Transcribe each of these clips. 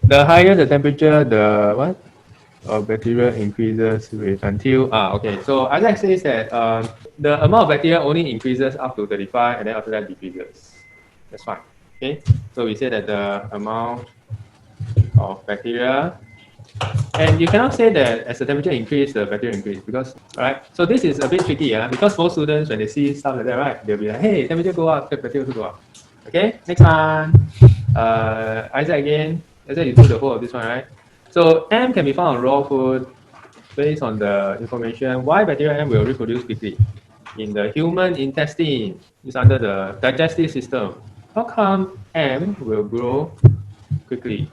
The higher the temperature, the what? Bacteria increases with until okay. So Isaac says that the amount of bacteria only increases up to 35, and then after that decreases. That's fine. Okay. So we say that the amount of bacteria, and you cannot say that as the temperature increase, the bacteria increase, because alright. So this is a bit tricky, because most students when they see stuff like that, right, they'll be like, hey, temperature go up, bacteria also go up. Okay. Next one. Isaac again. Isaac, you do the whole of this one, right? So M can be found on raw food based on the information why bacteria M will reproduce quickly in the human intestine. It's under the digestive system. How come M will grow quickly?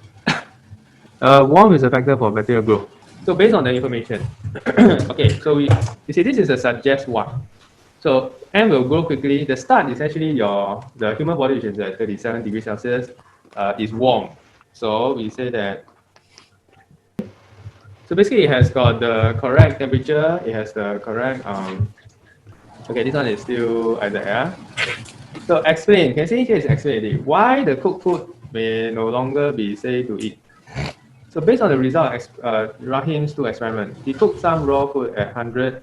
Warmth is a factor for bacterial growth. So based on the information, okay, so you see this is a suggest one. So M will grow quickly. The start is actually the human body, which is at 37 degrees Celsius, is warm. So we say that. So basically, it has got the correct temperature. It has the correct. Okay, this one is still at the air. So explain. Can you see here is explain why the cooked food may no longer be safe to eat. So based on the result of Rahim's 2 experiment, he cooked some raw food at 100.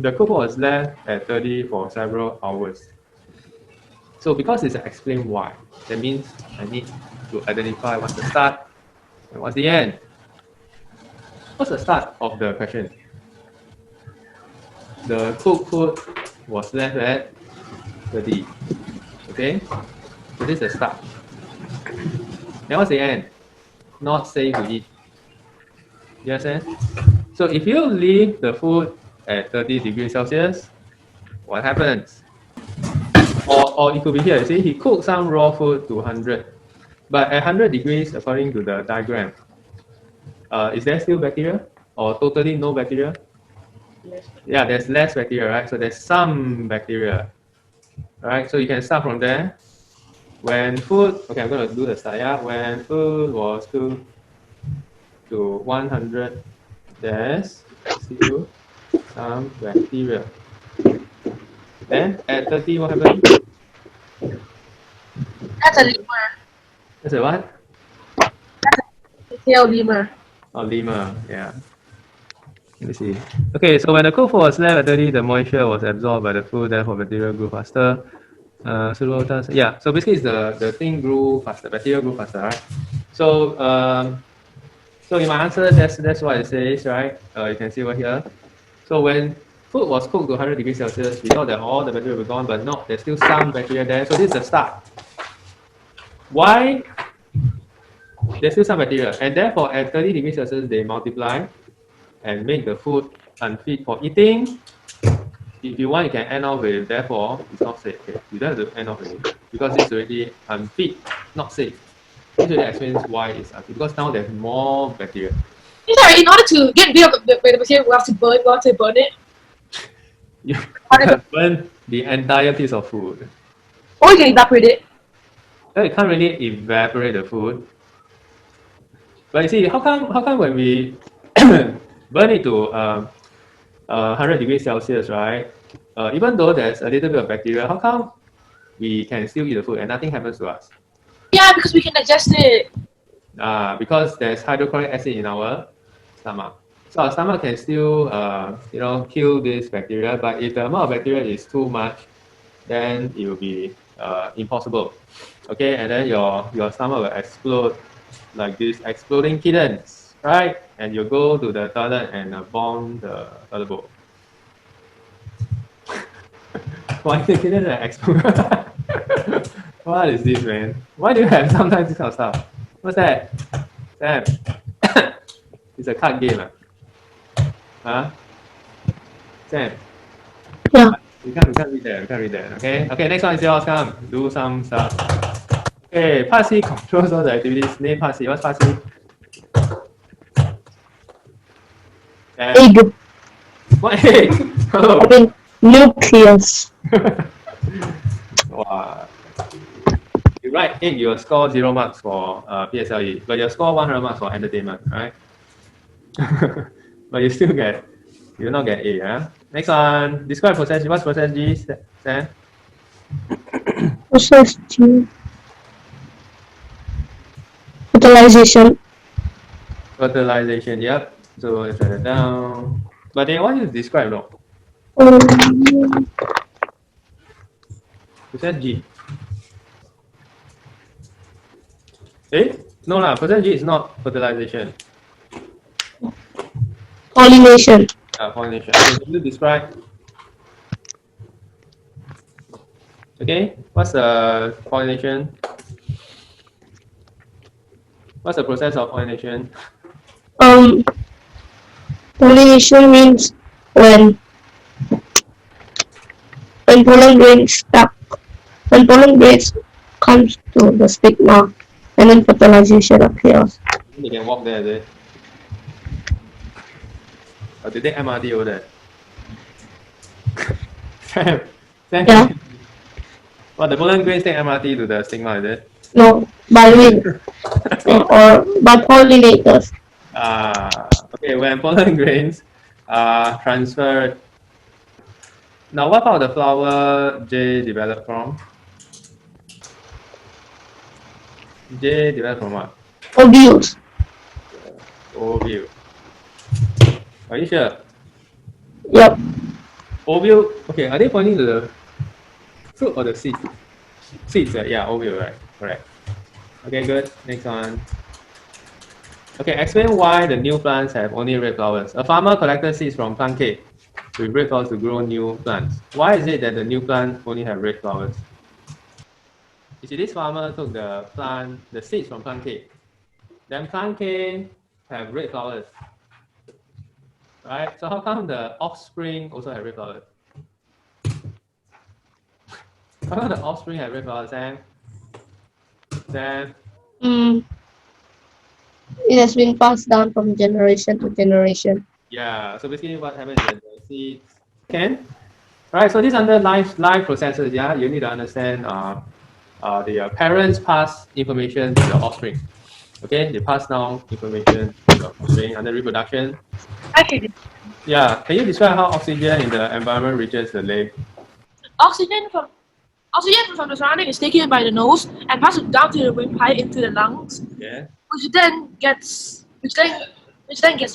The cooked food was left at 30 for several hours. So because it's explain why, that means I need to identify what's the start and what's the end. What's the start of the question? The cooked food was left at 30. Okay? So this is the start. Then what's the end? Not safe to eat. You understand? So if you leave the food at 30 degrees Celsius, what happens? Or it could be here, you see, he cooked some raw food to 100. But at 100 degrees, according to the diagram, is there still bacteria? Or totally no bacteria? Yeah, there's less bacteria, right? So there's some bacteria. Alright, so you can start from there. When food, okay, I'm going to do the start, yeah? When food was cooked to 100, there's still some bacteria. Then at 30, what happened? That's a lemur. That's a what? That's a tail lemur. Oh, lemur, yeah. Let me see. Okay, so when the cooked food was left at 30, the moisture was absorbed by the food, therefore bacteria grew faster. Yeah, so basically it's the thing grew faster, bacteria grew faster, right? So so in my answer, that's what it says, right? You can see over here. So when food was cooked to 100 degrees Celsius, we thought that all the bacteria were gone, but no, there's still some bacteria there. So this is the start. Why? There's still some bacteria, and therefore at 30 degrees Celsius they multiply and make the food unfit for eating. If you want, you can end off with therefore it's not safe. Okay? You don't have to end off with it because it's already unfit, not safe. This really explains why it's unfit because now there's more bacteria. Sorry, in order to get rid of the bacteria, we have to burn it. You can burn the entire piece of food. Or you can evaporate it. You can't really evaporate the food. But you see, how come when we burn it to 100 degrees Celsius, right? Even though there's a little bit of bacteria, how come we can still eat the food and nothing happens to us? Yeah, because we can digest it. Because there's hydrochloric acid in our stomach. So our stomach can still, kill this bacteria. But if the amount of bacteria is too much, then it will be impossible. Okay, and then your stomach will explode like these exploding kittens, right? And you go to the toilet and bomb the toilet bowl. Why the kitten explode? What is this, man? Why do you have sometimes this kind of stuff? What's that? Sam? It's a card game, huh? Sam? Yeah. We can't read that. We can't read that. Okay. Okay. Next one is yours. Come do some stuff. Okay. Part C controls all the activities. Name part C. What's part C? Egg. What egg? Oh. I mean, nucleus. Wow. You write egg, you'll score 0 marks for PSLE, but you'll score 100 marks for entertainment, right? But you'll not get A, yeah? Next one, describe process G. What's process G, Sam? Process G. Fertilization. Fertilization, yep. So let's write it down. But they want you to describe, no? Um, You said G. Eh? No lah, percent G is not fertilization. pollination. Pollination. Okay, can you describe? Okay, what's the pollination? What's the process of pollination? Um, Pollination means when pollen grains stuck, when pollen grains comes to the stigma, and then fertilization occurs. You can walk there, is it? Or did they MRT over there? Yeah. Well, the pollen grains take MRT to the stigma, is it? No, by wind or by pollinators. Okay, when pollen grains are transferred. Now, what part of the flower J developed from? J developed from what? Ovules. Ovule. Are you sure? Yep. Ovule. Okay, are they pointing to the fruit or the seed? Seeds, yeah, ovule, right? Correct. Okay, good. Next one. Okay, explain why the new plants have only red flowers. A farmer collected seeds from plant K with red flowers to grow new plants. Why is it that the new plant only have red flowers? You see, this farmer took the seeds from plant K. Then plant K have red flowers. Right? So how come the offspring also have red flowers? How come the offspring have red flowers, Sam? Sam? It has been passed down from generation to generation. Yeah, so basically what happens is the seeds can. Right, so this under life processes, yeah, you need to understand the parents pass information to the offspring. Okay, they pass down information to the offspring under reproduction. Okay. Yeah, can you describe how oxygen in the environment reaches the leg? Oxygen from the surrounding is taken by the nose and passed down to the windpipe into the lungs, Yeah. which then gets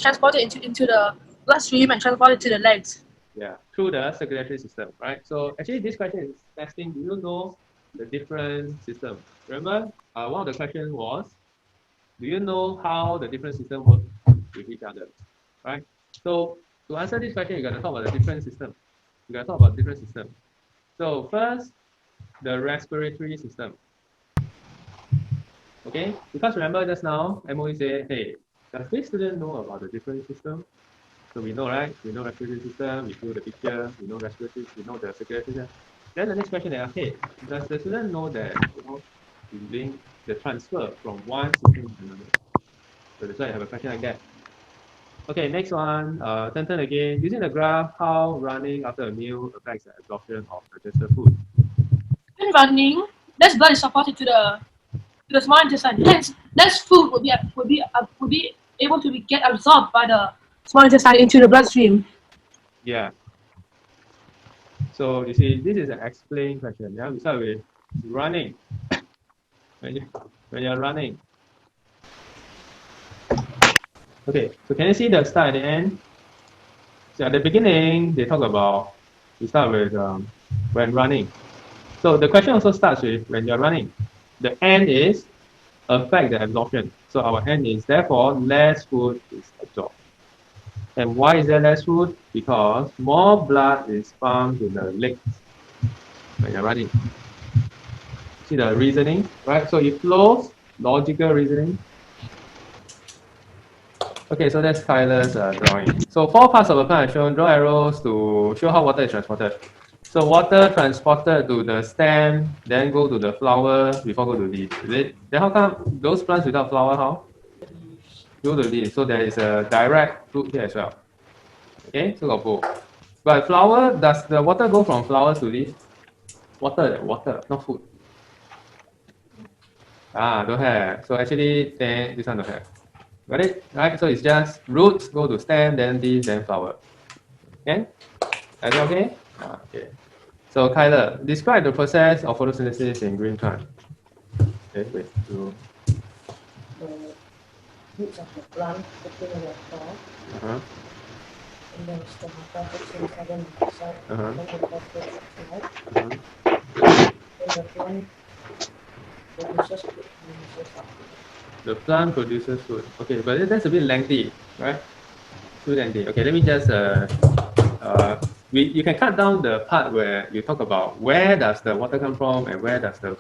transported into the bloodstream and transported to the legs. Yeah, through the circulatory system, right? So actually this question is testing, do you know the different systems? Remember, one of the questions was, do you know how the different systems work with each other, right? So to answer this question, you got to talk about the different systems. You got to talk about different systems. So first, the respiratory system. Okay, because remember just now, MOE said, hey, does this student know about the different systems? So we know, right? We know respiratory system, we know the picture, we know respiratory, we know the circulatory system. Then the next question is, okay, does the student know that, you link the transfer from one system to another? So that's why I have a question like that. Okay, next one, turn again. Using the graph, how running after a meal affects the absorption of digested food. When running, less blood is supported to the small intestine. Hence, less food will be able to get absorbed by the small intestine into the bloodstream. Yeah. So you see, this is an explain question. Yeah, we start with running. When you're running. Okay, so can you see the start and the end? So at the beginning, they talk about, we start with when running. So the question also starts with when you're running. The end is affect the absorption. So our end is therefore less food is absorbed. And why is there less food? Because more blood is pumped to the legs when you're running. See the reasoning, right? So it flows, logical reasoning. Okay, so that's Tyler's drawing. So 4 parts of a plant are shown. Draw arrows to show how water is transported. So water transported to the stem, then go to the flower before go to leaf. Is it? Then how come those plants without flower, how? Go to leaf. So there is a direct route here as well. Okay, so got both. But flower, does the water go from flowers to leaf? Water, not food. Don't have. So actually, then this one don't have. Got it? Right? So it's just roots go to stem, then leaf, then flower. Okay? Is that okay? Okay. So Kyler, describe the process of photosynthesis in green plant. Okay, wait. the roots of the plant putting in the soil, and then stomatosis carbon dioxide, then the phosphorus oxide, then the plant produces food and uses up. The plant produces food. Okay, but that's a bit lengthy, right? Too lengthy. Okay, let me just you can cut down the part where you talk about where does the water come from and where does the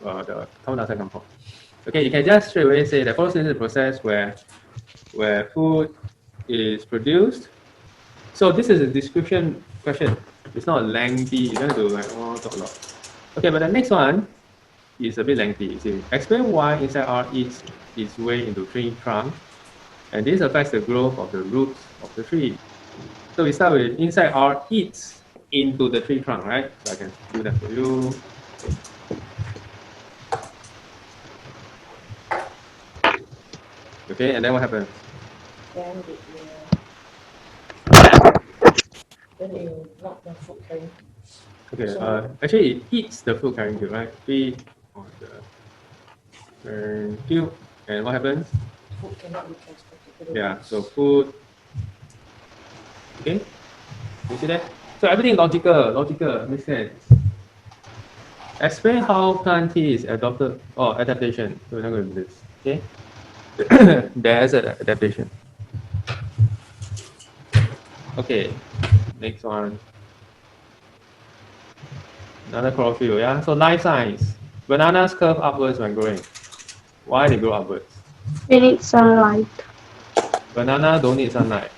carbon dioxide come from. Okay, you can just straight away say the photosynthesis process where food is produced. So this is a description question. It's not lengthy. You don't have to like talk a lot. Okay, but the next one is a bit lengthy. You see, explain why insect R eats its way into tree trunk, and this affects the growth of the roots of the tree. So we start with insect R eats into the tree trunk, right? So I can do that for you. Okay, and then what happens? Then it will block the food carrying. Okay, So, actually it eats the food carrying tube, right? Feed on the carrying tube, and what happens? food cannot be transported to the Yeah, roots. so food. Okay, you see that? So everything logical, makes sense. Explain how plant T is adopted or adaptation. So we're not going to do this. Okay, there's an adaptation. Okay, next one. Another chlorophyll, yeah. So life science. Bananas curve upwards when growing. Why they grow upwards? They need sunlight. Banana don't need sunlight.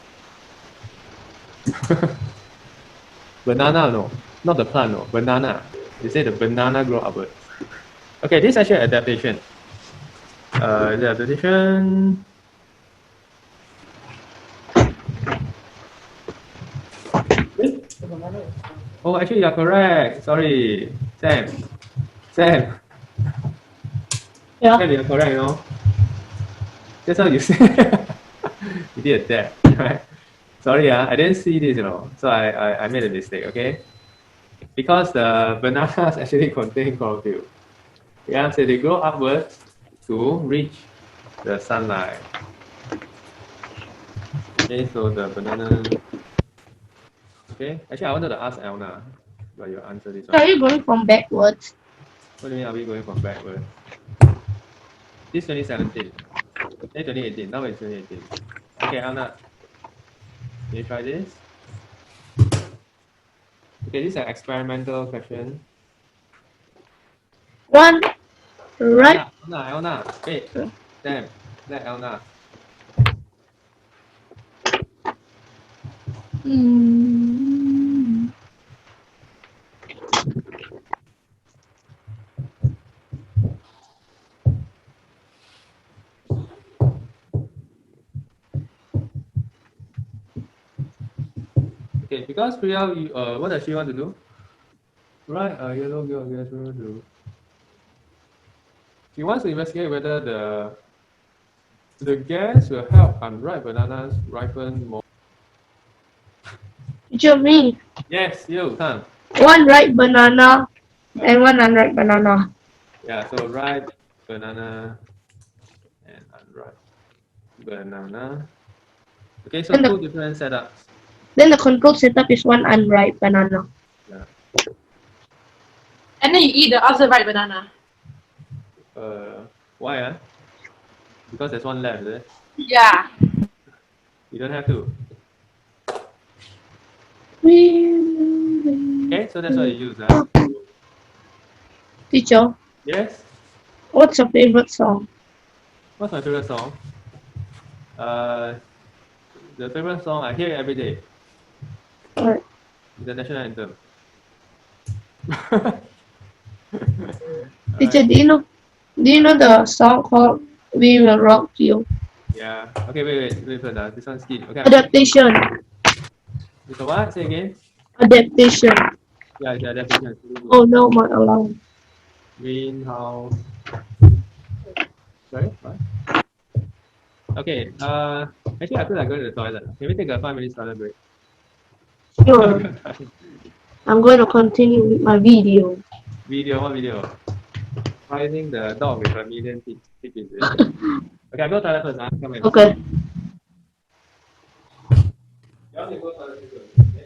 Banana, no, not the plant, no. Banana. They say the banana grow upwards. Okay, this is actually adaptation. The adaptation. The banana is Oh, actually, you're correct. Sorry, Sam. Sam, Yeah. you're correct, you know. That's how you say. You did a dab, right? Sorry, I didn't see this, you know. So I made a mistake, okay? Because the bananas actually contain chlorophyll. Yeah, so they grow upwards to reach the sunlight. Okay, so the banana. Okay, actually, I wanted to ask Elna, but you answer this one. Are you going from backwards? What do you mean, are we going from backwards? This 2017. 2018. Now it's 2018. Okay, Elna, can you try this? Okay, this is an experimental question. One right. Elna, wait. Sam, let Elna. Mm. Okay, because Priya, what does she want to do? Right, yellow girl, yes, we want to. She wants to investigate whether the gas will help unripe bananas ripen more. Teacher, me. Yes, you come. One ripe banana and one unripe banana. Yeah, so ripe banana and unripe banana. Okay, so And two different setups. then the controlled setup is one unripe banana. Yeah. And then you eat the other ripe banana. Why? Because there's one left, is it? Yeah. You don't have to. Okay, so that's what you use. Teacher, Yes? what's your favorite song? What's my favorite song? The favorite song I hear it every day. Alright. The national anthem. Teacher, do you know the song called "We Will Rock You"? Yeah. Okay, wait first. This one skip. Okay. Adaptation. It's a what? Say again. Adaptation. Yeah, it's adaptation. Oh no, not allowed. Greenhouse. Sorry, what? Okay. Actually, I feel like going to the toilet. Can we take a 5 minutes toilet break? Sure. I'm going to continue with my video. Video. What video? Fighting the dog with a million teeth. decrease it. Okay, I go toilet first. Come in. Okay. You want to go toilet first, okay?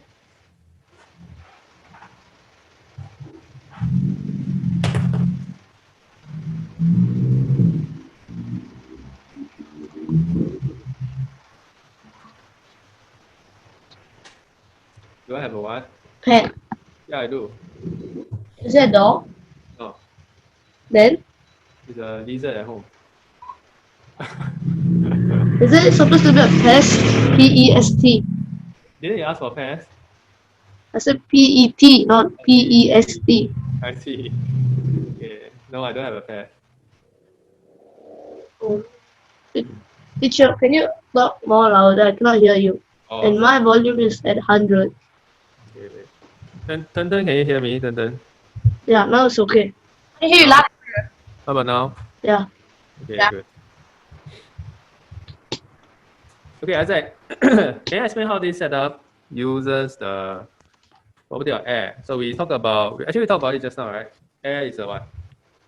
Do I have a what? Pet. Yeah, I do. Is it a dog? No, Then? it's a lizard at home. Is it supposed to be a pest? P-E-S-T. Didn't you ask for pets? I said P-E-T, not P-E-S-T. I see. Okay. No, I don't have a pet. Oh. Teacher, can you talk more louder? I cannot hear you. Oh, And my volume is at 100. okay, wait. Turn, can you hear me? Turn. Yeah, now it's okay. I hear you No. loud. How about now? Yeah. Okay, Yeah. good. Okay, Isaac, can you explain how this setup uses the property of air? So we talked about, we talked about it just now, right? Air is a what?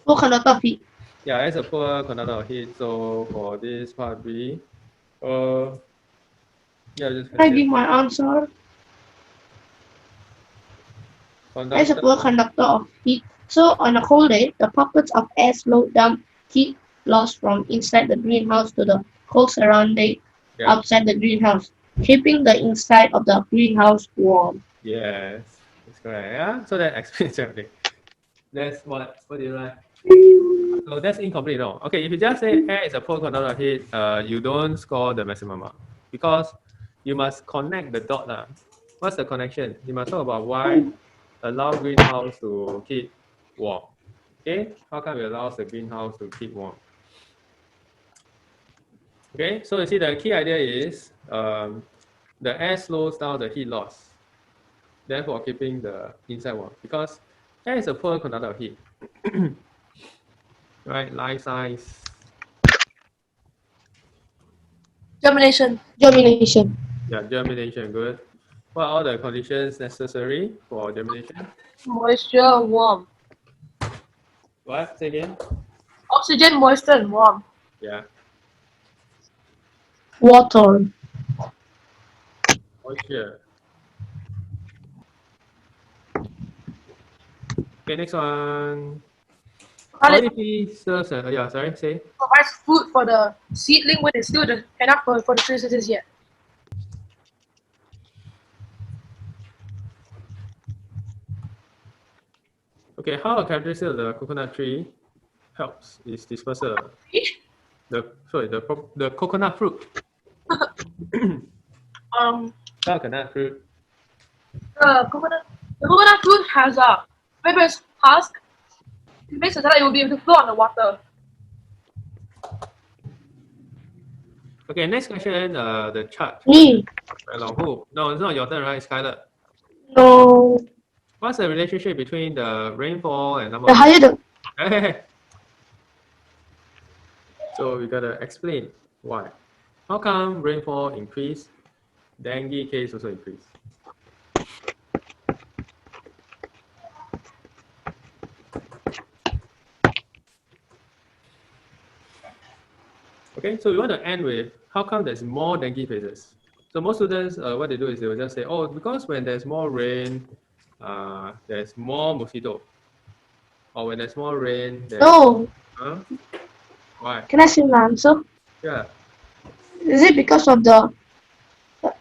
What kind of topic? Yeah, air is a poor conductor of heat. So for this part B, yeah, just Can I give my answer? Air is a conductor. poor conductor of heat. So on a cold day, the pockets of air slow down heat loss from inside the greenhouse to the cold surrounding Yeah. outside the greenhouse, keeping the inside of the greenhouse warm. Yes, that's correct. Yeah, so that explains everything. That's what do you like? So that's incomplete, no. Okay, if you just say air is a poor conductor of heat, you don't score the maximum mark because you must connect the dot. What's the connection? You must talk about why allow greenhouse to keep warm. Okay, how come it allows the greenhouse to keep warm? Okay, so you see the key idea is the air slows down the heat loss, therefore keeping the inside warm because air is a poor conductor of heat. Right, life science. Germination. Germination. Yeah, germination, good. What are the conditions necessary for germination? Moisture, warm. What? Say again? Oxygen, moisture, and warm. Yeah, Water. moisture. Okay, next one. How many peas serves? Yeah, sorry, say. Provides food for the seedling when it's still enough for the photosynthesis yet. Okay, how a characteristic of the coconut tree helps is dispersal. The coconut fruit. Coconut fruit. The coconut fruit has a fibrous husk. It makes it so that it will be able to float on the water. Okay, next question. The chart. Me. Very long. Who? No, it's not your turn, right, Skylar? No. What's the relationship between the rainfall and number The of higher the So we gotta explain why. How come rainfall increase, dengue case also increase? Okay, so we want to end with how come there's more dengue cases. So most students, what they do is they will just say, oh, because when there's more rain, there's more mosquito. Or when there's more rain, there's... No. Huh? Why? Can I see my answer? Yeah. Is it because of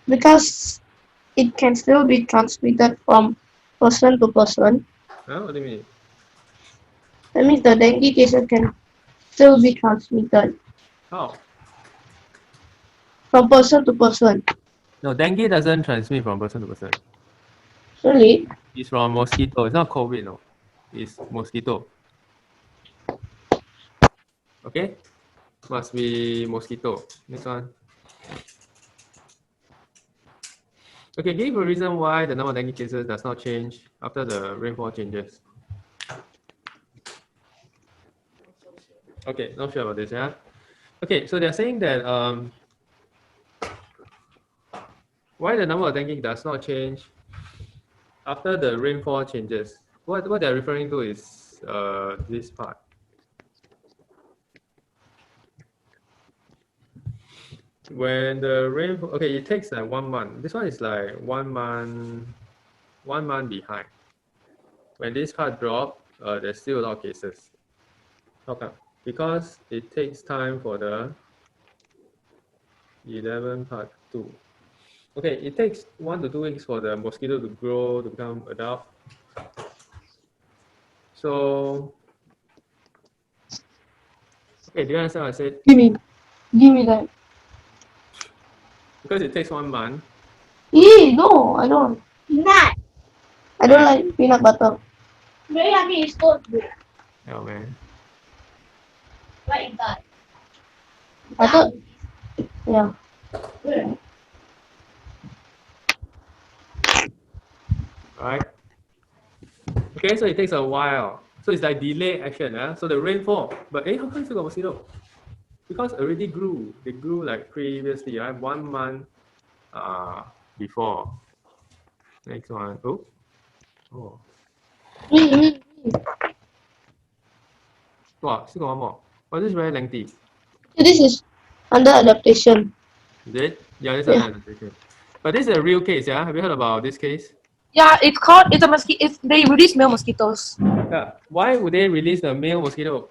because it can still be transmitted from person to person? Huh? What do you mean? That means the dengue cases can still be transmitted How? from person to person. No, dengue doesn't transmit from person to person. Really? It's from mosquito. It's not COVID, no. It's mosquito. Okay? Must be mosquito. Next one. Okay, give a reason why the number of dengue cases does not change after the rainfall changes. Okay, not sure about this, yeah? Okay, so they're saying that why the number of dengue does not change after the rainfall changes. What they're referring to is this part. when the rainfall, okay, it takes like 1 month. This one is like 1 month behind. When this part drop, there's still a lot of cases. How come? Because it takes time for the 11 part 2. Okay, it takes 1 to 2 weeks for the mosquito to grow, to become adult. So, okay, do you understand what I said? Give me that. Because it takes 1 month. No, I don't. Peanut. I don't like peanut butter. Very yummy. It's so good. Oh man. Like that. I thought. Yeah. Right? Okay, so it takes a while. So it's like delayed action. So the rainfall. But how come you still got mosquito? Because already grew. They grew like previously, right? 1 month before. Next one. Oh. Wow, still got one more. Oh, this is very lengthy. This is under adaptation. Is it? Yeah, this is Yeah. an adaptation. But this is a real case, yeah? Have you heard about this case? Yeah, it's a mosquito. They release male mosquitoes. Yeah. Why would they release the male mosquito?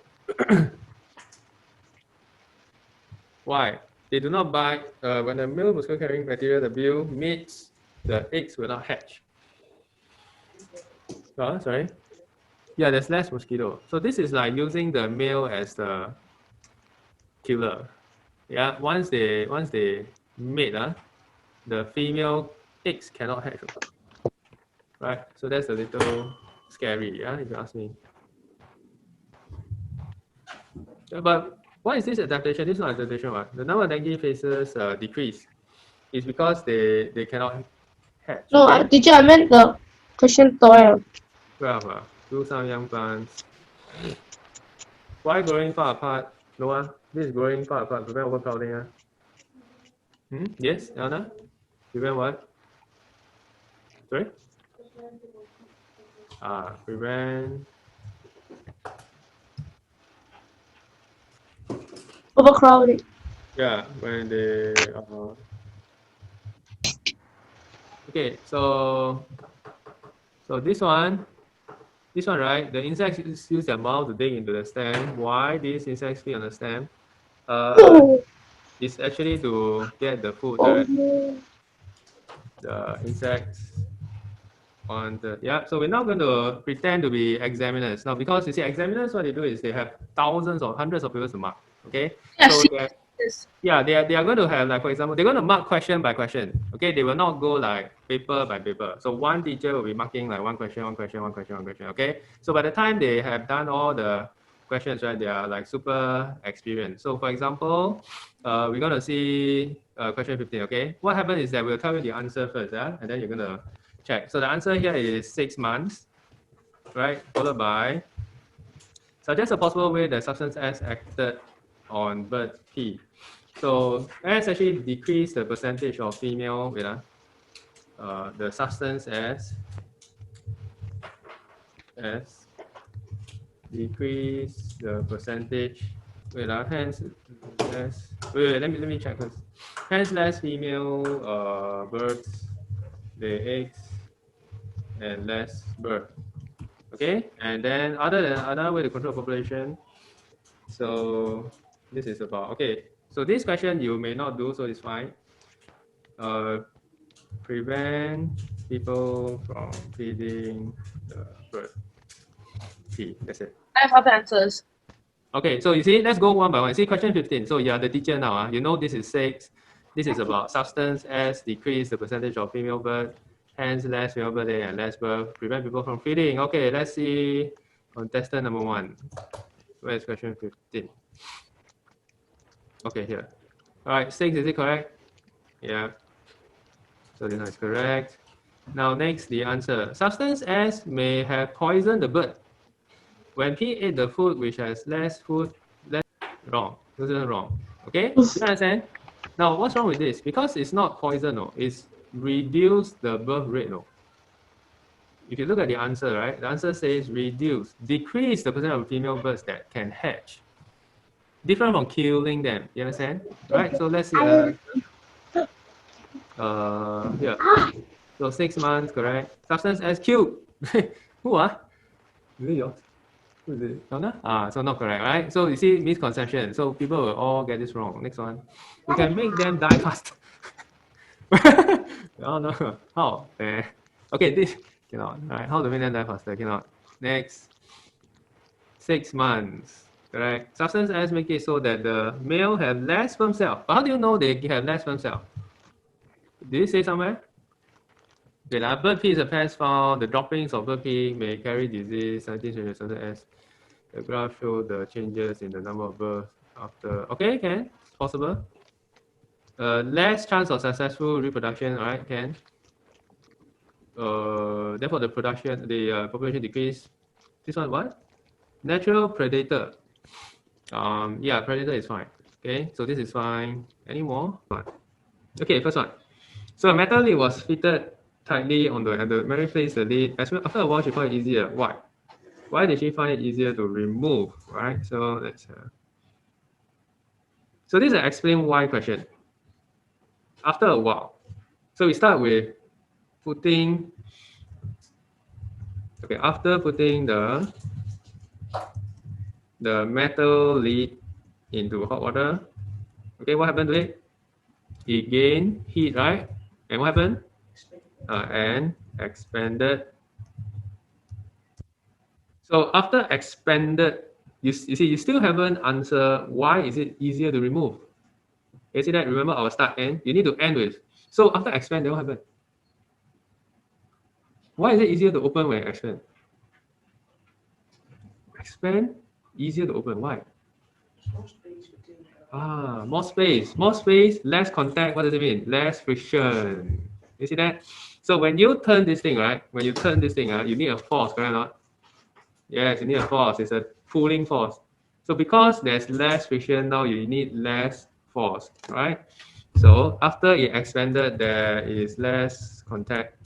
Why? They do not bite. When the male mosquito carrying bacteria, the bill mates, the eggs will not hatch. Sorry? Yeah, there's less mosquito. So this is like using the male as the killer. Yeah, once they mate, the female eggs cannot hatch. Right? So that's a little scary, yeah, if you ask me. But why is this adaptation? This is not adaptation, right? The number of dengue cases decrease. It's because they cannot hatch. No, Okay? teacher, I meant the question 12. 12. Do some young plants. Why growing far apart? Noah, this is growing far apart. Prevent overcrowding. Yes, Anna? Prevent what? Sorry? Prevent Overcrowding. Yeah, when they okay, so this one, right? The insects use their mouth to dig into the stem. Why these insects feed on the stem? It's actually to get the food that the insects on the So we're not going to pretend to be examiners now, because you see, examiners, what they do is they have thousands or hundreds of papers to mark. Okay, Yeah, so yes. yeah, they are going to have, like, for example, they're going to mark question by question. Okay, they will not go like paper by paper. So one teacher will be marking like one question. Okay, so by the time they have done all the questions, right, they are like super experienced. So for example, we're going to see question 15. Okay, what happens is that we'll tell you the answer first, and then you're going to check. So the answer here is 6 months, right, followed by suggest a possible way that substance S acted on bird P. So S actually decrease the percentage of female, the substance S decrease the percentage, hence less, let me check first. Hence less female birds lay eggs and less bird. Okay, and then another way to control population. So this is about, okay, so this question you may not do, so it's fine. Prevent people from feeding the bird. That's it. I have other answers. Okay, so you see, let's go one by one. See question 15. So you are the teacher now. You know this is 6. This is about substance S decrease the percentage of female bird, hence less female bird and less bird. Prevent people from feeding. Okay, let's see contestant number 1. Where is question 15? Okay, here. All right, 6, is it correct? Yeah. So this one is correct. Now next, the answer. Substance S may have poisoned the bird. When P ate the food which has less food, wrong. This is wrong. Okay? You understand? Now, what's wrong with this? Because it's not poison, no. It's reduce the birth rate, no. If you look at the answer, right? The answer says reduce, decrease the percent of female birds that can hatch. different from killing them. You understand? Right? So let's see. Here. So 6 months, correct? Substance S cubed. Who are? Is it yours? Who is it? Donna? So not correct, right? So you see misconception. So people will all get this wrong. Next one. We can make them die fast. Oh no. How? Okay, this cannot. Right? How to make them die faster? Cannot. Next. 6 months. Correct. Substance S make it so that the male have less sperm cell. But how do you know they have less sperm cell? Did it say somewhere? Okay, bird pee is a pest found. The droppings of bird pee may carry disease. 19 substance S. The graph shows the changes in the number of births after. Okay, can possible. Less chance of successful reproduction. All right, can. Therefore, the population decrease. This one what? Natural predator. Yeah, predator is fine. Okay, so this is fine. Any more? Fine. Okay, first one. So a metal lid was fitted tightly on the Mary placed the lid. After a while, she found it easier. Why? Why did she find it easier to remove? Right. So let's. So this is an explain why question. After a while, so we start with putting. Okay, after putting the metal lid into hot water. Okay, what happened to it? It gained heat, right? And what happened? And expanded. So after expanded, you see, you still haven't answered why is it easier to remove. You see that? Remember our start end? You need to end with. So after expand, then what happened? Why is it easier to open when expand? Expand, easier to open. Why? More space, less contact. What does it mean? Less friction. You see that? So when you turn this thing, right? When you turn this thing, you need a force, correct or not? Yes, you need a force. It's a pulling force. So because there's less friction, now you need less force, right? So after it expanded, there is less contact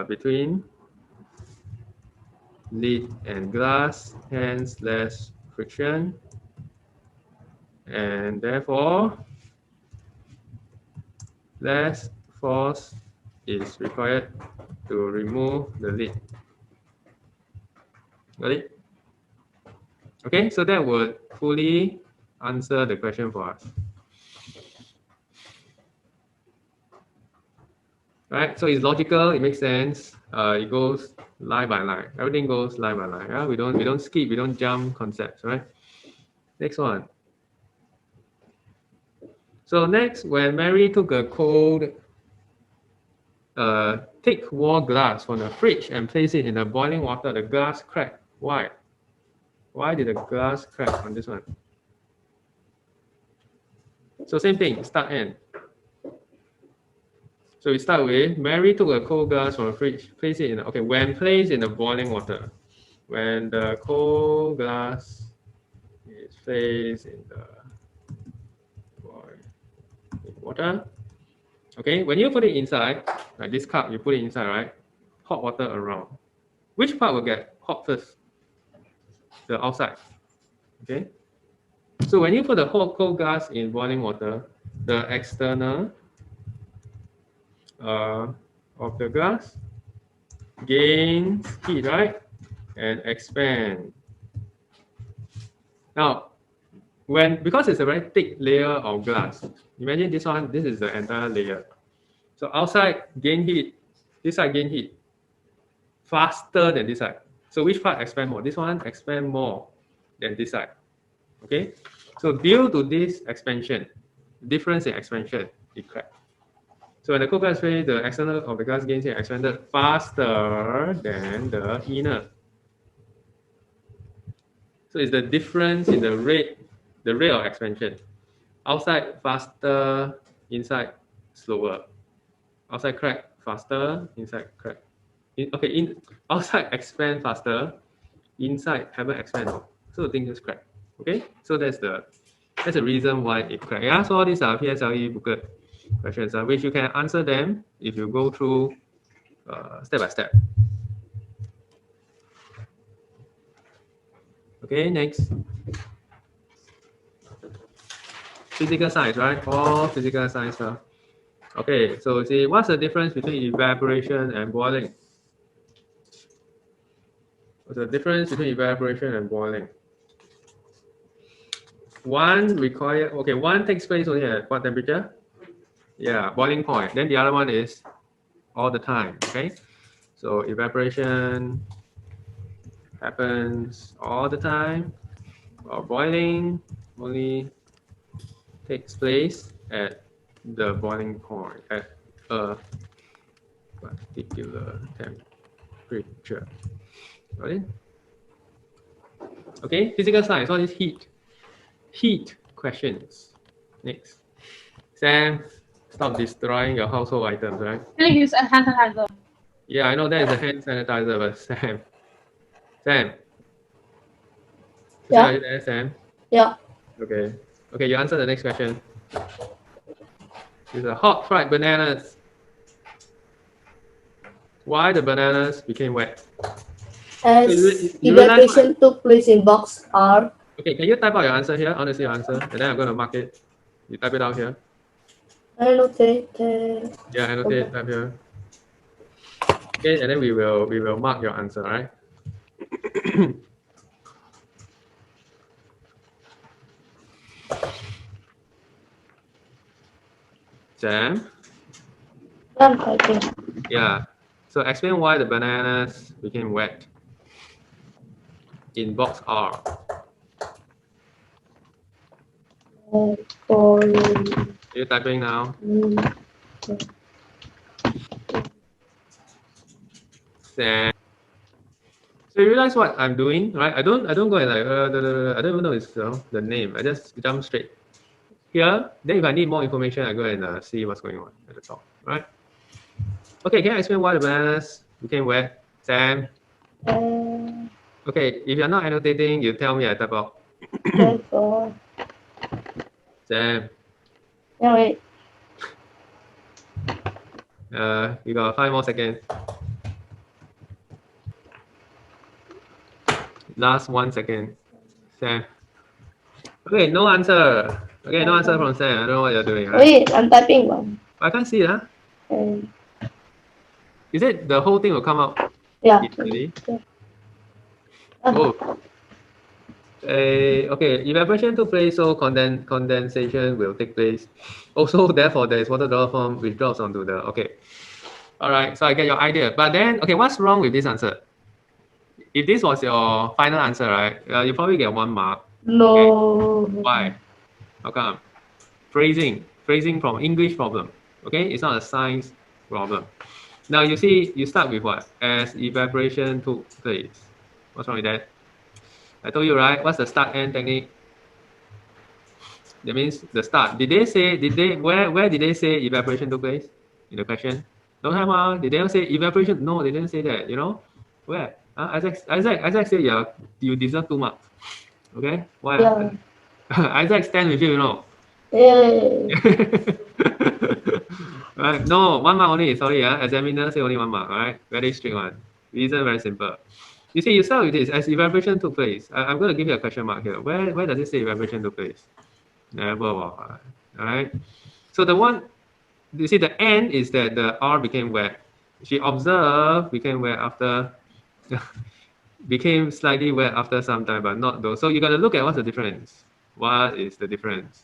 between lid and glass, hence less friction, and therefore less force is required to remove the lid. Got it? Okay, so that would fully answer the question for us. Right, so it's logical, it makes sense. It goes line by line. Everything goes line by line. Yeah? We don't skip, we don't jump concepts, right? Next one. So next, when Mary took a cold, thick wall glass from the fridge and placed it in the boiling water, the glass cracked. Why? Why did the glass crack on this one? So same thing, start end. So we start with Mary took a cold glass from the fridge, placed it in when placed in the boiling water. When the cold glass is placed in the boiling water. Okay, when you put it inside, like this cup, you put it inside, right? Hot water around. Which part will get hot first? The outside. Okay. So when you put the cold glass in boiling water, the external of the glass gains heat, right? And expand. Now, because it's a very thick layer of glass, imagine this one, this is the entire layer. So outside gain heat, this side gain heat faster than this side. So which part expand more? This one expand more than this side. Okay? So due to this expansion, difference in expansion, it cracked. So when the cold glass phase, the external of the glass gains heat expanded faster than the inner. So it's the difference in the rate of expansion. Outside faster, inside slower. Outside crack faster, inside crack. Outside expand faster, inside haven't expanded. So the thing just crack. Okay, so that's the reason why it cracked. Yeah, so all these are PSLE booklet questions, which you can answer them if you go through step by step. Okay, next. Physical science, right? All physical science stuff. Okay, so see, what's the difference between evaporation and boiling? What's the difference between evaporation and boiling? One takes place only at what temperature? Yeah, boiling point. Then the other one is all the time, okay? So evaporation happens all the time, while boiling only takes place at the boiling point at a particular temperature. Got it? Okay, physical science, what is heat? Heat questions. Next. Sam, stop destroying your household items, right? Really use a hand sanitizer. Yeah, I know that is a hand sanitizer, but Sam. Yeah. Are you there, Sam? Yeah. Okay. Okay, you answer the next question. These are hot fried bananas. Why the bananas became wet? As You realize what? evaporation took place in box R. Okay, can you type out your answer here? I want to see your answer, and then I'm going to mark it. You type it out here. Annotate. Yeah, annotate, type here. Okay, and then we will mark your answer, right? Sam? Done typing. Yeah. So explain why the bananas became wet in box R. For Are you typing now? Sam. So you realize what I'm doing, right? I don't go and like I don't even know it's the name. I just jump straight here. Then if I need more information, I go and see what's going on at the top, right? Okay, can I explain why the bananas became wet, Sam? Okay, if you're not annotating, you tell me I type out. therefore. Sam, No, wait. you got 5 more seconds. Last 1 second. Sam. Okay, no answer. Okay, no answer from Sam. I don't know what you're doing, right? Wait, I'm typing one. I can't see it, huh? Is it the whole thing will come out? Yeah. Easily? Yeah. Oh. Okay, evaporation took place, so condensation will take place. Also, therefore, there is water drop form which drops onto the. Okay. All right, so I get your idea. But then, okay, what's wrong with this answer? If this was your final answer, right, you probably get 1 mark. No. Okay. Why? How come? Phrasing from English problem. Okay, it's not a science problem. Now you see, you start with what? As evaporation took place. What's wrong with that? I told you, right? What's the start end technique? That means the start. Where did they say evaporation took place? In the question? Don't have Did they say evaporation? No, they didn't say that, you know? Where? Isaac said, yeah, you deserve 2 marks. Okay? Why? Yeah. Isaac stand with you, you know? Yeah. Right? No, 1 mark only. Sorry, examiner say only 1 mark. Right? Very strict one. Reason very simple. You see, you start with this as evaporation took place. I'm going to give you a question mark here. Where does it say evaporation took place? Never. All right. So the one, you see, the end is that the R became wet. She observed became wet after, became slightly wet after some time, but not though. So you got to look at what's the difference. What is the difference?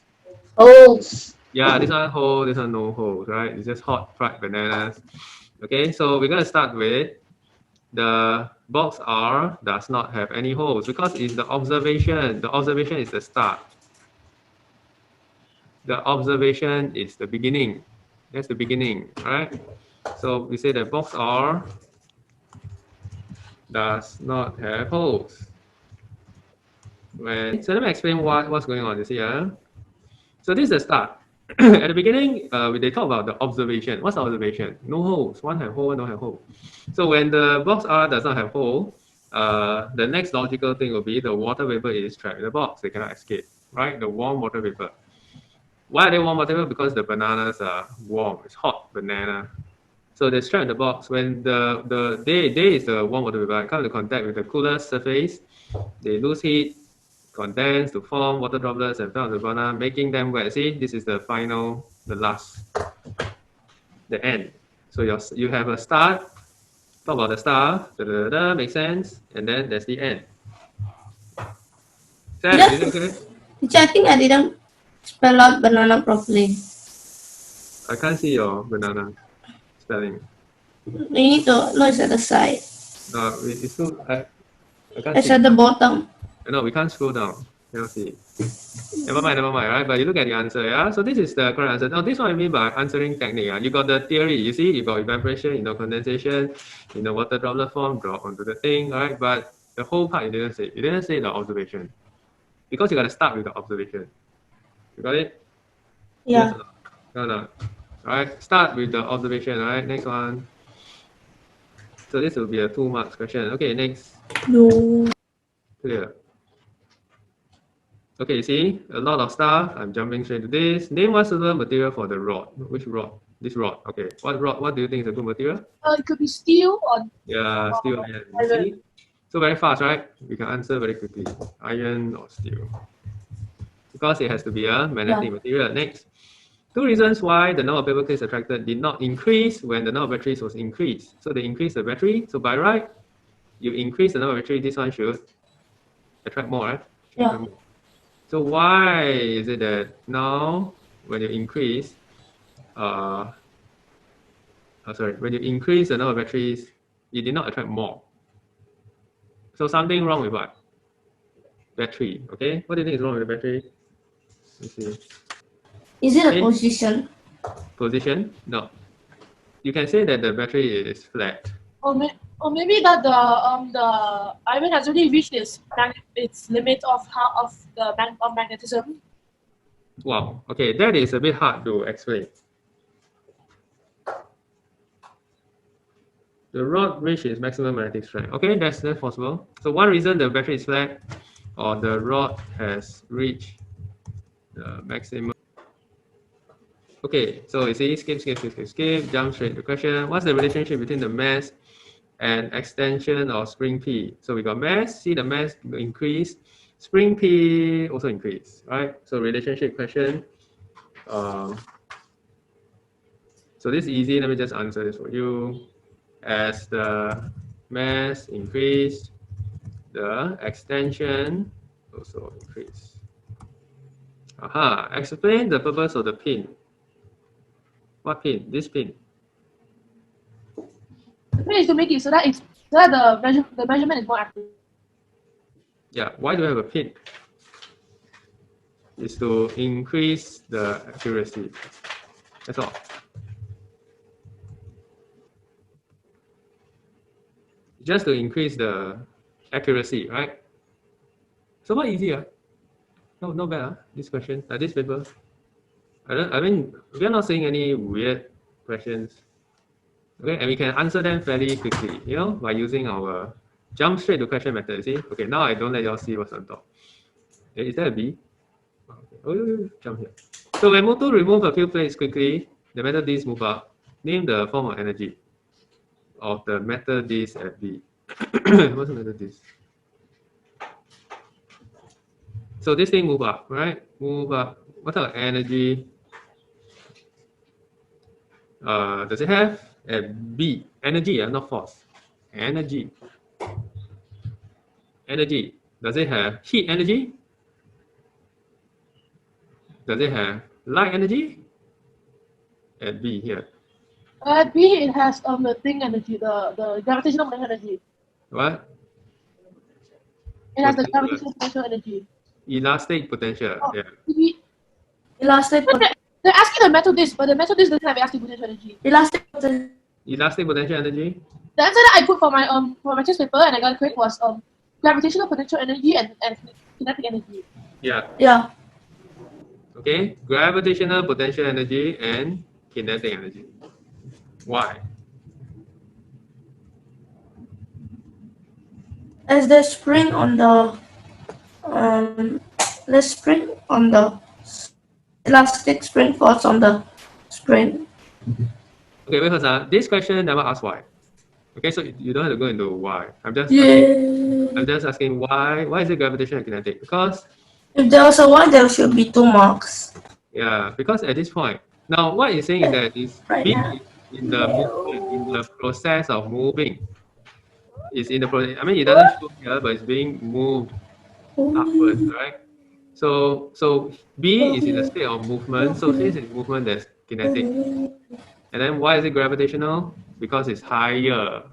Holes. Yeah, this one hole, this one no holes, right? It's just hot fried bananas. Okay, so we're gonna start with the box R does not have any holes because it's the observation. The observation is the start. The observation is the beginning. That's the beginning, right? So we say that box R does not have holes. So let me explain what's going on. You see, so this is the start. At the beginning, they talk about the observation. What's the observation? No holes. One have hole, one don't have hole. So when the box R does not have hole, the next logical thing will be the water vapor is trapped in the box. They cannot escape, right? The warm water vapor. Why are they warm water vapor? Because the bananas are warm. It's hot banana. So the strap in the box, when they is the warm water vapor, come into contact with the cooler surface, they lose heat, condense to form water droplets and fell on the banana, making them wet. See, this is the final, the last, the end. So you have a start, talk about the start, make sense, and then there's the end. Sam, is it okay? Which I think I didn't spell out banana properly. I can't see your banana spelling. You need to, no, it's at the side. No, it's too, I can't It's see. at the bottom. No, we can't scroll down. Cannot see. Never mind, right? But you look at the answer, yeah? So this is the correct answer. Now, this is what I mean by answering technique. You got the theory, you see, you got evaporation, condensation, water droplet form, drop onto the thing, all right? But the whole part you didn't say. You didn't say the observation. Because you got to start with the observation. You got it? Yeah. Yes or no? All right, start with the observation, all right? Next one. So this will be a 2 marks question. Okay, next. No. Clear. Okay, see, a lot of stuff. I'm jumping straight to this. Name one suitable material for the rod. Which rod? This rod. Okay. What rod? What do you think is a good material? It could be steel or Yeah, steel iron. You see? So very fast, right? We can answer very quickly. Iron or steel. Because it has to be a magnetic material. Next. 2 reasons why the number of paper clips attracted did not increase when the number of batteries was increased. So they increase the battery. So by right, you increase the number of battery, this one should attract more, right? Yeah. So why is it that now when you increase, when you increase the number of batteries, it did not attract more? So something wrong with what? Battery, okay? What do you think is wrong with the battery? Let's see. Is it a position? Position? No. You can say that the battery is flat. Or maybe that the iron has already reached its limit of magnetism. Wow. Okay, that is a bit hard to explain. The rod reached its maximum magnetic strength. Okay, that's possible. So one reason the battery is flat, or the rod has reached the maximum. Okay, so you see, skip, jump straight to question. What's the relationship between the mass and extension of spring P? So we got mass, see the mass increase, spring P also increase, right? So relationship question. So this is easy, let me just answer this for you. As the mass increased, the extension also increased. Aha, explain the purpose of the pin. What pin? This pin. The pin is to make it so that the measurement is more accurate. Yeah, why do we have a pin? It's to increase the accuracy. That's all. Just to increase the accuracy, right? So what easy, No, not bad, this question, this paper. I mean, we are not saying any weird questions. Okay, and we can answer them fairly quickly, by using our jump straight to question method. See? Okay, now I don't let y'all see what's on top. Is that a B? Okay. Oh, jump here. So when Moto remove a few plates quickly, the metal disc move up. Name the form of energy of the metal disc at B. What's the metal disc? So this thing move up, right? Move up. What type of energy does it have? At B. Energy, not force. Energy. Energy. Does it have heat energy? Does it have light energy? At B here. At B, it has the thing energy, the gravitational potential energy. What? It has the gravitational potential energy. Elastic potential. Yeah. Elastic. They're asking the metal disc, but the metal disc doesn't have elastic potential energy. Elastic potential. Elastic potential energy. The answer that I put for my test paper and I got correct was gravitational potential energy and kinetic energy. Yeah. Yeah. Okay. Gravitational potential energy and kinetic energy. Why? As the spring on the elastic spring force on the spring. Okay, wait first. This question never asks why. Okay, so you don't have to go into why. I'm just asking why. Why is it gravitation and kinetic? Because If there was a one, there should be 2 marks. yeah, because at this point, now what it's saying is that is Right B now. is in the movement, in the process of moving. It's in the process. I mean, it doesn't show here, but it's being moved upwards, right? So B is in a state of movement. So since it's movement, there's kinetic. And then why is it gravitational? Because it's higher.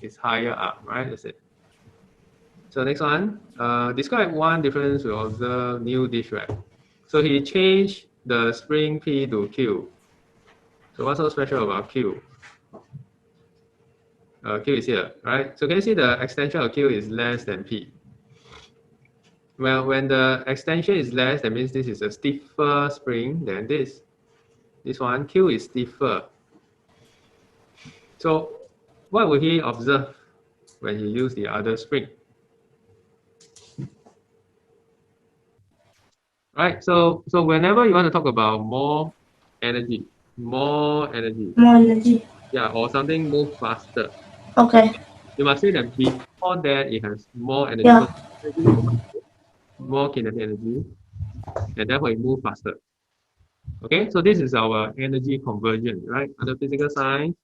It's higher up, right? That's it. So next one, describe one difference we observe new dish rack. So he changed the spring P to Q. So what's so special about Q? Q is here, right? So can you see the extension of Q is less than P? Well, when the extension is less, that means this is a stiffer spring than this. This one, Q is stiffer. So what will he observe when he used the other spring? Right, so whenever you want to talk about more energy, More energy. yeah, or something move faster, Okay. you must say that before that it has more energy. Yeah. So energy more kinetic energy, and therefore it moves faster. Okay, so this is our energy conversion, right? Under physical science,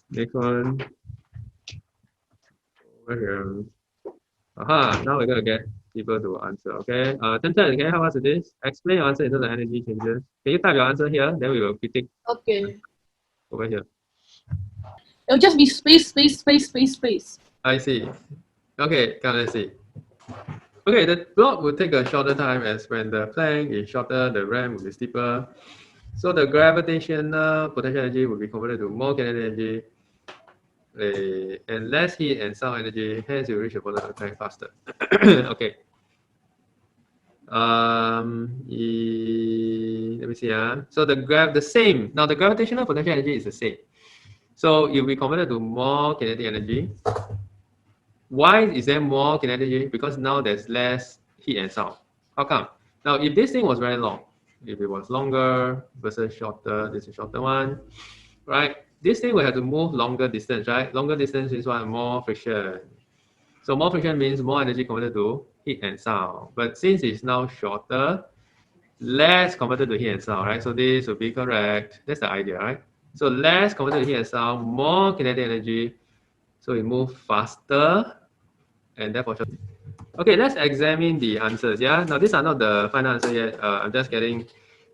next one over here. Aha, now we're gonna get people to answer. Okay, Ten, can you help us with this? Explain your answer into the energy changes. Can you type your answer here? Then we will critique Okay. over here. It'll just be space, space, space, space, space. I see. Okay, come let's see. Okay, the block will take a shorter time as when the plank is shorter, the ramp will be steeper. So the gravitational potential energy will be converted to more kinetic energy and less heat and sound energy. Hence, you reach the bottom of the plank faster. Okay. Let me see. So the same. Now the gravitational potential energy is the same. So it will be converted to more kinetic energy. Why is there more kinetic energy? Because now there's less heat and sound. How come? Now, if this thing was very long, if it was longer versus shorter, this is shorter one, right? This thing will have to move longer distance, right? Longer distance is one more friction. So more friction means more energy converted to heat and sound. But since it's now shorter, less converted to heat and sound, right? So this will be correct. That's the idea, right? So less converted to heat and sound, more kinetic energy. So it moves faster and therefore shorter. Okay, let's examine the answers. Yeah, now these are not the final answer yet. I'm just getting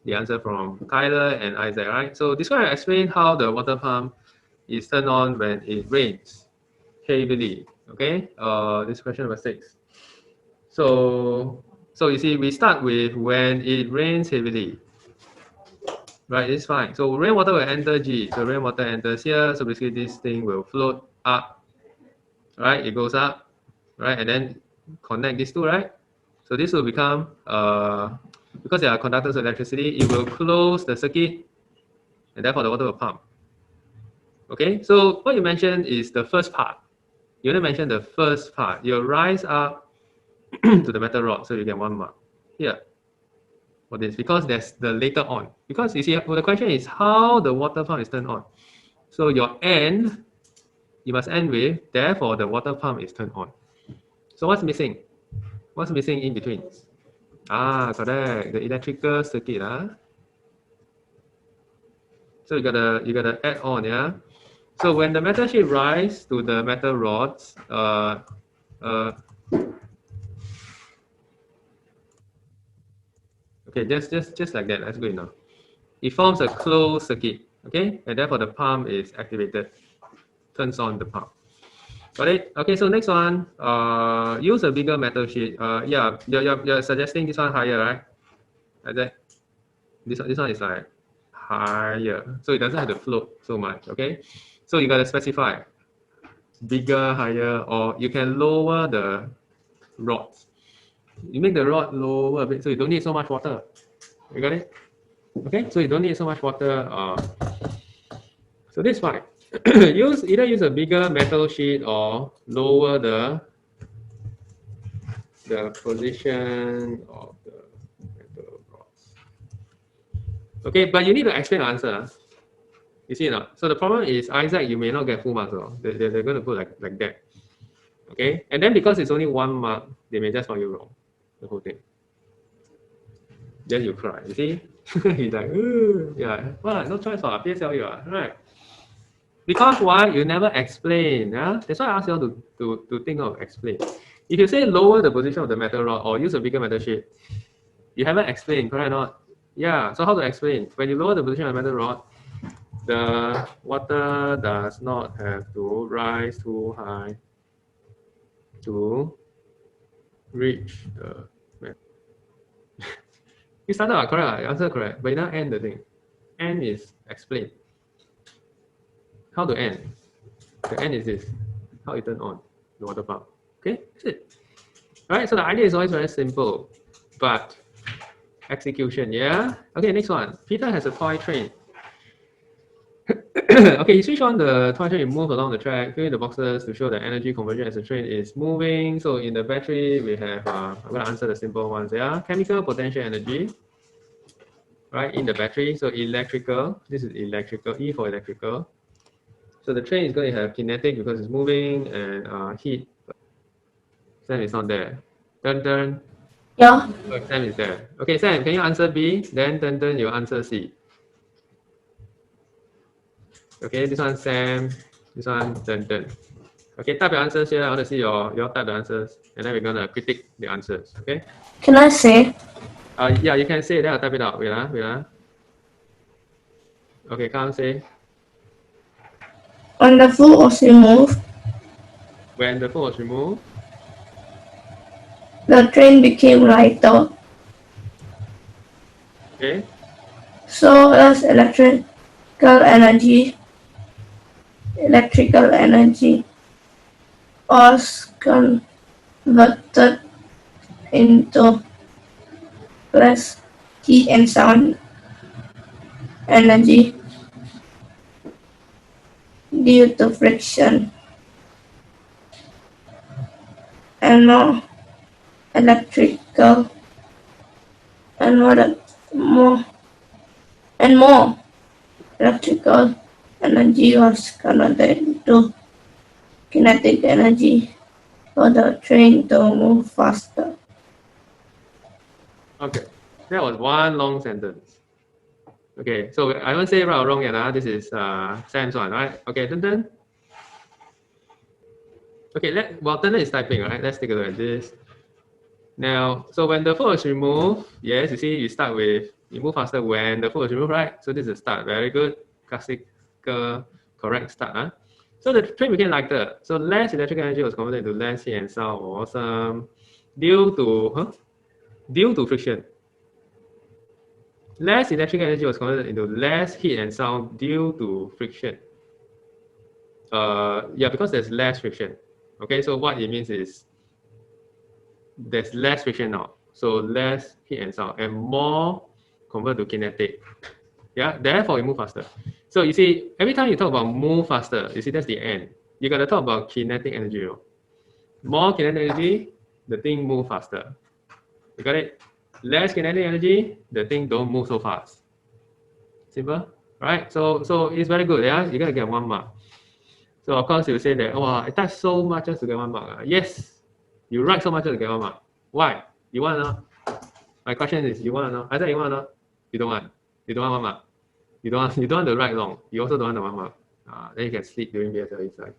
the answer from Tyler and Isaac, right? So describe and explain how the water pump is turned on when it rains heavily. Okay, this question number 6. So you see, we start with when it rains heavily. Right, it's fine. So rainwater will enter G. So rainwater enters here. So basically this thing will float up. Right, it goes up. Right, and then connect these two, right? So this will become, because they are conductors of electricity, it will close the circuit and therefore the water will pump. Okay, so what you mentioned is the first part. You only mentioned the first part. You rise up to the metal rod, so you get 1 mark here for this, because there's the later on. Because you see, well, the question is how the water pump is turned on. So your end, you must end with, therefore the water pump is turned on. So what's missing? What's missing in between? Correct. The electrical circuit. So you gotta add on, yeah. So when the metal sheet rise to the metal rods, okay, just like that. That's good enough. It forms a closed circuit, okay, and therefore the pump is activated, turns on the pump. Got it? Okay, so next one, use a bigger metal sheet. Yeah, you're suggesting this one higher, right? Like that. This one is like higher, so it doesn't have to float so much. Okay, so you gotta specify bigger, higher, or you can lower the rods. You make the rod lower a bit, so you don't need so much water. You got it? Okay, so you don't need so much water. So this is fine. Either use a bigger metal sheet or lower the position of the metal rods. Okay, but you need to explain the answer. You see it not? So the problem is Isaac, you may not get full marks. They're going to put like that. Okay, and then because it's only 1 mark, they may just mark you wrong, the whole thing. Then you cry. You see? He's like, ooh, yeah. Well, no choice for PSLE, right? Because why? You never explain. Yeah? That's why I asked you all to think of explain. If you say lower the position of the metal rod or use a bigger metal sheet, you haven't explained, correct or not? Yeah. So how to explain? When you lower the position of the metal rod, the water does not have to rise too high to reach the metal. You started out correct, answer correct, but you now end the thing. End is explain. How to end? The end is this. How you turn on the water pump. Okay, that's it. Alright, so the idea is always very simple, but execution, yeah? Okay, next one. Peter has a toy train. Okay, you switch on the toy train, you move along the track, fill in the boxes to show the energy conversion as the train is moving. So in the battery, we have, I'm going to answer the simple ones, yeah? Chemical potential energy, right, in the battery. So electrical, this is electrical, E for electrical. So the train is going to have kinetic because it's moving, and heat. Sam is not there. Dun. Yeah. Oh, Sam is there. Okay, Sam, can you answer B? Then Dun, you answer C. Okay, this one Sam, this one Dun. Okay, type your answers here. I want to see your type the answers, and then we're gonna critique the answers. Okay? Can I say? Yeah, you can say. Then I'll type it out. Wait. Okay, come say. When the food was removed, When the phone was removed, the train became lighter. okay. So less electrical energy was converted into less heat and sound energy due to friction, and more electrical and more electrical energy was converted into kinetic energy for the train to move faster. Okay, that was one long sentence. Okay, so I won't say right or wrong yet. This is Sam's one, right? Okay, Dun. Okay, while Dun is typing, right? Let's take a look at this. Now, so when the foot was removed, yes, you see, you move faster when the foot was removed, right? So this is a start. Very good. Classical, correct start. Huh? So the train became lighter. So less electrical energy was converted into less heat and sound. Awesome. Due to friction. Less electrical energy was converted into less heat and sound due to friction. Yeah, because there's less friction. Okay, so what it means is there's less friction now. So less heat and sound, and more convert to kinetic. Yeah, therefore you move faster. So you see, every time you talk about move faster, you see that's the end. You gotta talk about kinetic energy. More kinetic energy, the thing move faster. You got it? Less kinetic energy, the thing don't move so fast. Simple, right? So it's very good. Yeah, you're gonna get 1 mark. So of course you say that, oh, it touched so much just to get 1 mark. Yes, you write so much just to get 1 mark. Why? You want to know? My question is, you want to know? I said you want to know? You don't want. You don't want 1 mark. You don't want to write long. You also don't want the 1 mark. Then you can sleep during PSLE science.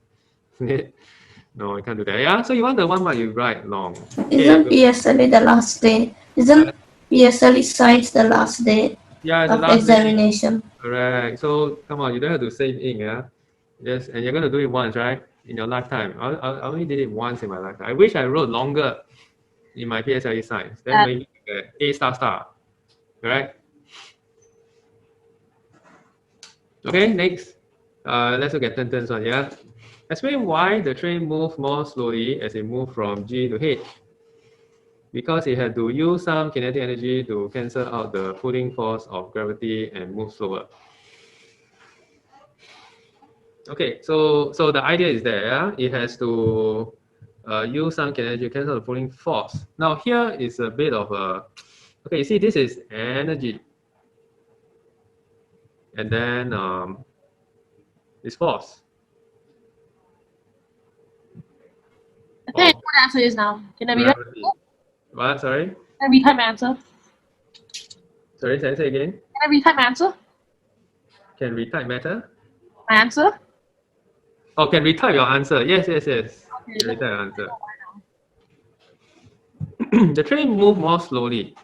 No, I can't do that. Yeah, so you want the 1 mark, you write long. Isn't PSLE the last day? Isn't PSLE Science the last day of examination? Correct. So come on, you don't have to save ink, yeah. Yes, and you're gonna do it once, right? In your lifetime. I only did it once in my lifetime. I wish I wrote longer in my PSLE science. Then maybe get A star. Right? Okay, next. Let's look at Tun's one, yeah. Explain why the train moved more slowly as it moved from G to H. Because it had to use some kinetic energy to cancel out the pulling force of gravity and move slower. Okay, so the idea is that it has to use some kinetic energy to cancel the pulling force. Now here is a bit of a, okay, you see this is energy. And then It's force. I think I know what the answer is now. Can I read it? Gravity. What? Sorry? Can I retype my answer? Sorry, say again. Can I retype my answer? Can retype matter? My answer? Oh, can retype your answer? Yes. Okay. Can retype your answer. The train move more slowly.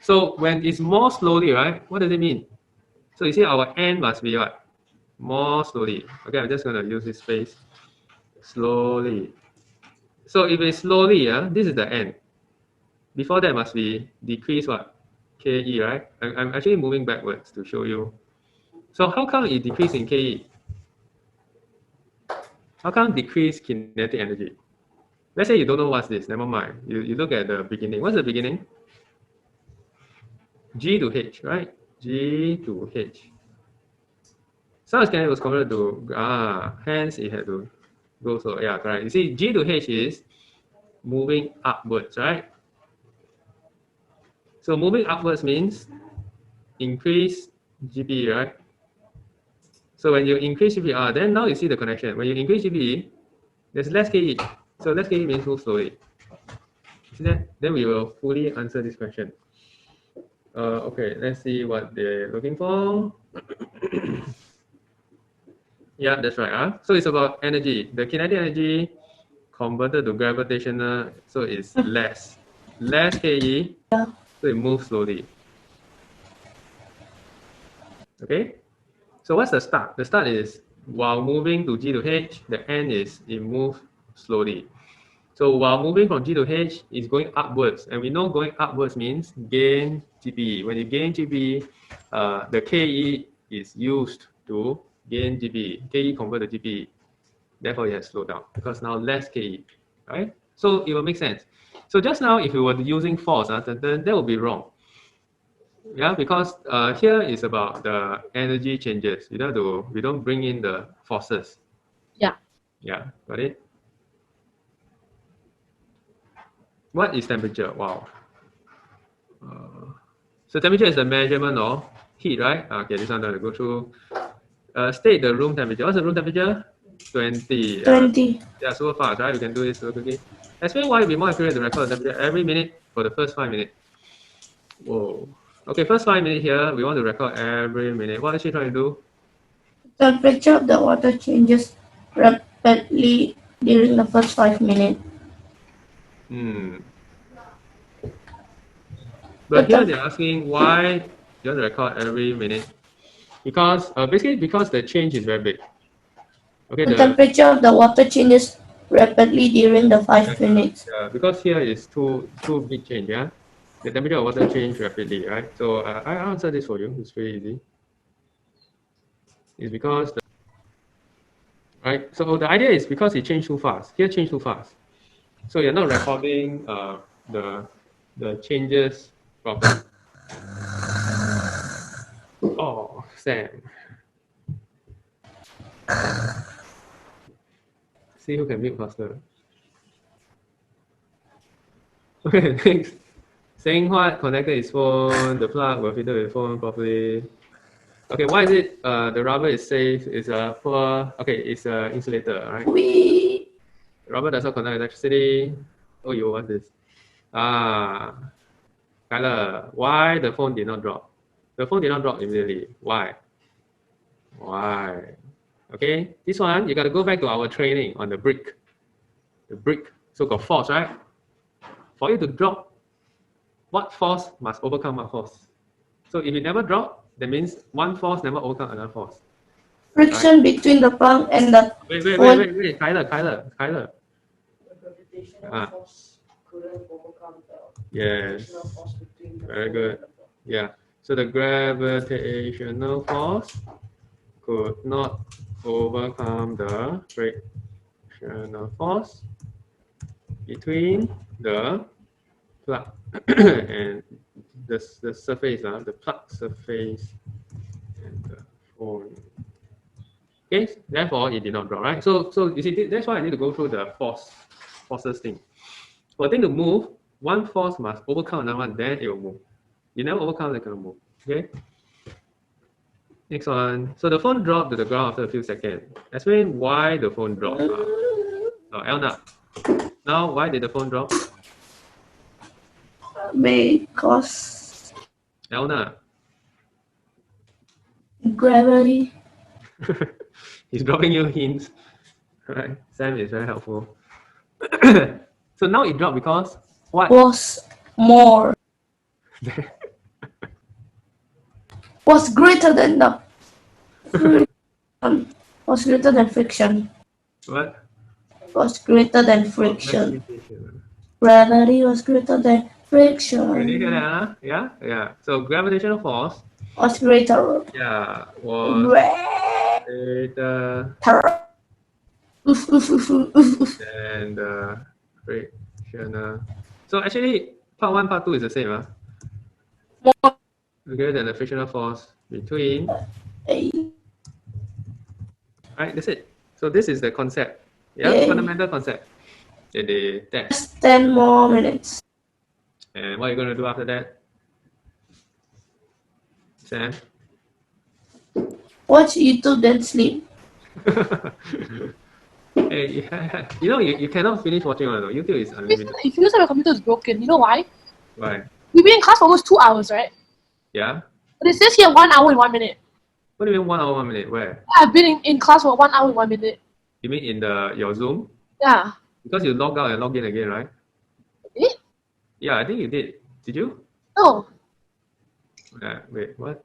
So when it's more slowly, right? What does it mean? So you see our n must be what? More slowly. Okay, I'm just gonna use this space. Slowly. So if it's slowly, this is the n. Before that must be decrease what? Ke, right? I'm actually moving backwards to show you. So how come it decrease in Ke? How come decrease kinetic energy? Let's say you don't know what's this, never mind. You look at the beginning. What's the beginning? G to H, right? G to H. Sound kinetic was converted to, hence it had to go so, yeah, correct. You see, G to H is moving upwards, right? So moving upwards means increase GP, right? So when you increase GP, then now you see the connection. When you increase GP, there's less KE. So less KE means move slowly. See that? Then we will fully answer this question. Okay, let's see what they're looking for. Yeah, that's right. So it's about energy. The kinetic energy converted to gravitational, so it's less KE, so it moves slowly. Okay, so what's the start? The start is while moving to G to H, the N is it moves slowly. So while moving from G to H, it's going upwards, and we know going upwards means gain GPE. When you gain GPE, the KE is used to gain GPE. KE convert to GPE. Therefore, it has slowed down because now less KE, right? So it will make sense. So just now, if you were using force, then that would be wrong. Yeah, because here is about the energy changes. We don't bring in the forces. Yeah. Yeah, got it? What is temperature? Wow. So temperature is the measurement of heat, right? Okay, this one I'm going to go through. State the room temperature. What's the room temperature? 20. 20. Yeah, super fast, right? We can do this super quickly. Explain why it would be more accurate to record the temperature every minute for the first 5 minutes. Whoa. Okay, first 5 minutes here, we want to record every minute. What is she trying to do? Temperature of the water changes rapidly during the first 5 minutes. But here they're asking why you want to record every minute. Because basically because the change is very big. Okay, The temperature of the water changes rapidly during the 5 minutes. because here is two big change, yeah. The temperature of water change rapidly, right? So I answer this for you. It's very easy. It's because right. So the idea is because it changed too fast. Here changed too fast. So you're not recording the changes properly. Oh, Sam. See who can mute faster. Okay, next. Saying what connected his phone, the plug will fit the phone properly. Okay, why is it the rubber is safe? It's a poor, okay, it's a insulator, right? Rubber does not conduct electricity. Oh, you want this? Kyla, why the phone did not drop? The phone did not drop immediately. Why? Why? Okay, this one, you got to go back to our training on the brick. The brick, so got force, right? For you to drop, what force must overcome what force? So if it never drop, that means one force never overcome another force. Friction between the plug and the Wait, Kyla. The gravitational force couldn't overcome the gravitational force between the very good. Yeah. So the gravitational force could not overcome the frictional force between the plug and the surface, the plug surface and the phone. Okay, therefore it did not drop, right? So you see, that's why I need to go through the forces thing. For a thing to move, one force must overcome another one, then it will move. You never overcome, it cannot move. Okay. Next one. So the phone dropped to the ground after a few seconds. Explain why the phone dropped. So Elna. Now, why did the phone drop? Because Elna. gravity He's dropping you hints. Right. Sam is very helpful. So now it dropped because what? was more was greater than the friction. Was greater than friction. What? Was greater than friction. Gravity was greater than friction. Did you hear that? Huh? Yeah, yeah. So gravitational force, Was greater. yeah, was greater than the frictional. So actually, part 1, part 2 is the same, huh? More. Greater than the frictional force between. Right, that's it. So this is the concept. Yeah, Yay. fundamental concept. In the text. Just 10 more minutes. And what are you going to do after that? Sam? Watch YouTube then sleep. Hey, yeah, you know, you cannot finish watching on YouTube is unlimited. It feels like your computer is broken. You know why? Why? We've been in class for almost 2 hours, right? Yeah? But it says here 1 hour and 1 minute. What do you mean 1 hour, 1 minute? Where? I've been in class for 1 hour and 1 minute. You mean in your Zoom? Yeah. Because you log out and log in again, right? Eh? Yeah, I think you did. Did you? No. Wait, what?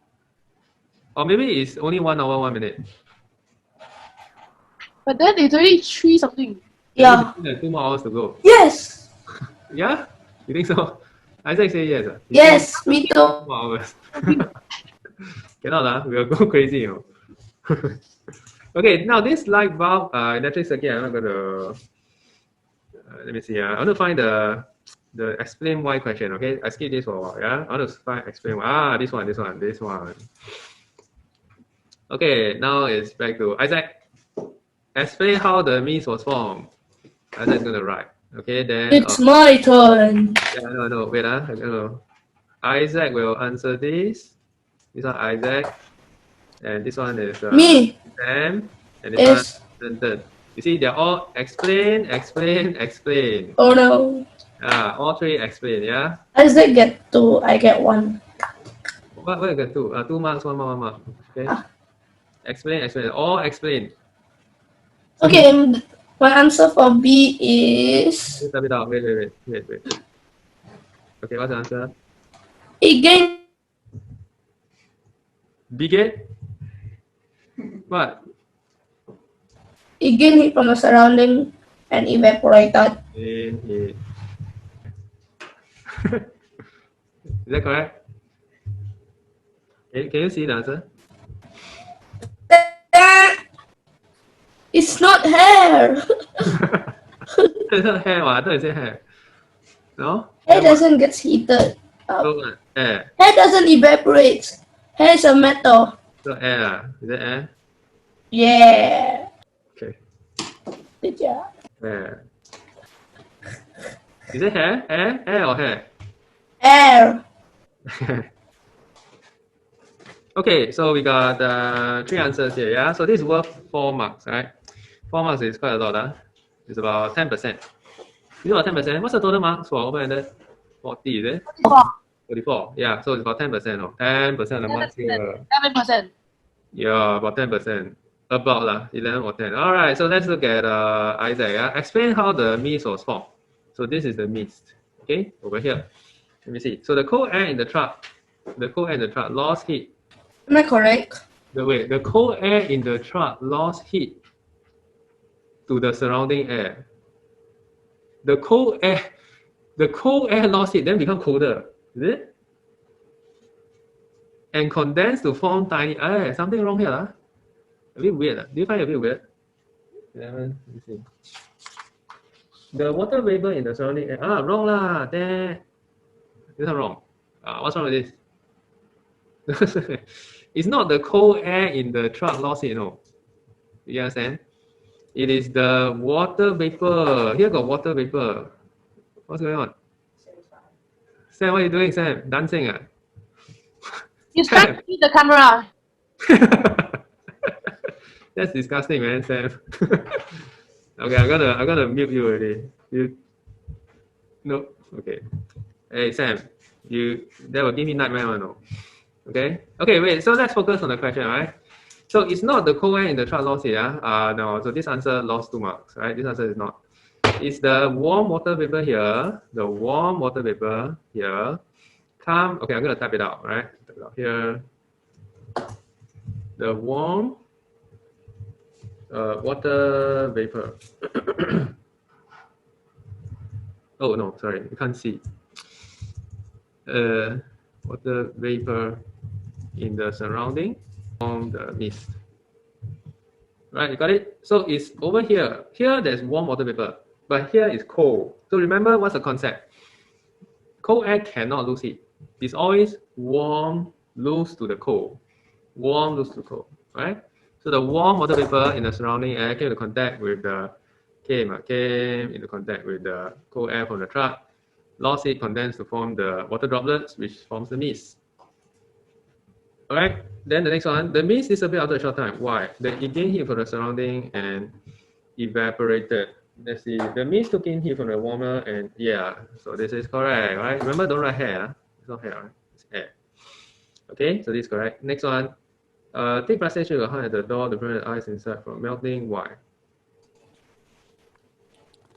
Or maybe it's only 1 hour, 1 minute. But then it's already 3 something. Yeah. There's 2 more hours to go. Yes. Yeah? You think so? Isaac say yes. You Yes, me think too. 2 more hours. Cannot, we'll go crazy, you know. Okay, now this light bulb electric circuit, I'm not going to. Let me see. I want to find the explain why question. Okay, I skip this for a while. Yeah, I want to find explain why. This one. Okay, now it's back to Isaac. Explain how the mist was formed. Isaac's gonna write. Okay, then. It's my turn. Yeah, no. Wait, Isaac will answer this. This one Isaac, and this one is Me. Sam, and this Is. one. You see, they're all explain. Oh no. All 3 explain, yeah? Isaac get 2, I get 1. What you got 2? 2 marks, 1 mark. Okay? Explain. All explain. Okay, my answer for B is. Wait. Okay, what's the answer? It gained. Begate? What? It gained heat from the surrounding and evaporated. Is that correct? Can you see the answer? It's not hair. It's not hair. I thought you said hair. No? Hair doesn't get heated up. So, air. Hair doesn't evaporate. Hair is a metal. So air. Is it air? Yeah. Okay. Good job. Hair. Is it hair? Air or hair? Air. Okay, so we got 3 answers here, yeah? So this is worth 4 marks, right? 4 marks is quite a lot, huh? It's about 10%. It's about 10%. What's the total marks for open-ended? 40, is it? 44. Yeah, so it's about 10%. 10% of the marks here. 11%. Yeah, about 10%. About 11 or 10. All right, so let's look at Isaac. Yeah? Explain how the mist was formed. So this is the mist. Okay, over here. Let me see. So the cold air in the truck lost heat. Am I correct? The cold air in the truck lost heat to the surrounding air. The cold air lost heat, then become colder. Is it? And condensed to form tiny. Something wrong here, huh? A bit weird. Do you find it a bit weird? 11. Let me see. The water vapor in the surrounding air. Wrong lah. There. This one wrong. What's wrong with this? It's not the cold air in the truck lost heat, no. You understand? It is the water vapor. Here got water vapor. What's going on? Sam, what are you doing, Sam? Dancing, He's trying to beat the camera. That's disgusting, man, Sam. Okay, I'm gonna mute you already. You no, okay. Hey Sam, that will give me nightmare or no? Okay. Okay, wait, so let's focus on the question, right? So it's not the cold air in the truck lost here. No, so this answer lost 2 marks, right? This answer is not. It's the warm water vapor here. The warm water vapor here. Come, okay, I'm gonna type it out, right? Type it out here. The warm water vapor. Oh no, sorry, you can't see. Water vapor in the surrounding from the mist. Right, you got it? So it's over here. Here there's warm water vapor, but here is cold. So remember what's the concept? Cold air cannot lose heat. It's always warm, lose to the cold. Warm, lose to cold, right? So the warm water vapor in the surrounding air came into contact with the came into contact with the cold air from the truck. Lost heat condensed to form the water droplets, which forms the mist. All right. Then the next one, the mist disappeared after a short time. Why? It gained heat from the surrounding and evaporated. Let's see. The mist took in heat from the warmer and yeah. So this is correct, right? Remember, don't write hair. It's not hair. Right? It's air. Okay. So this is correct. Next one. Take plastic sheet behind at the door to prevent the ice inside from melting. Why?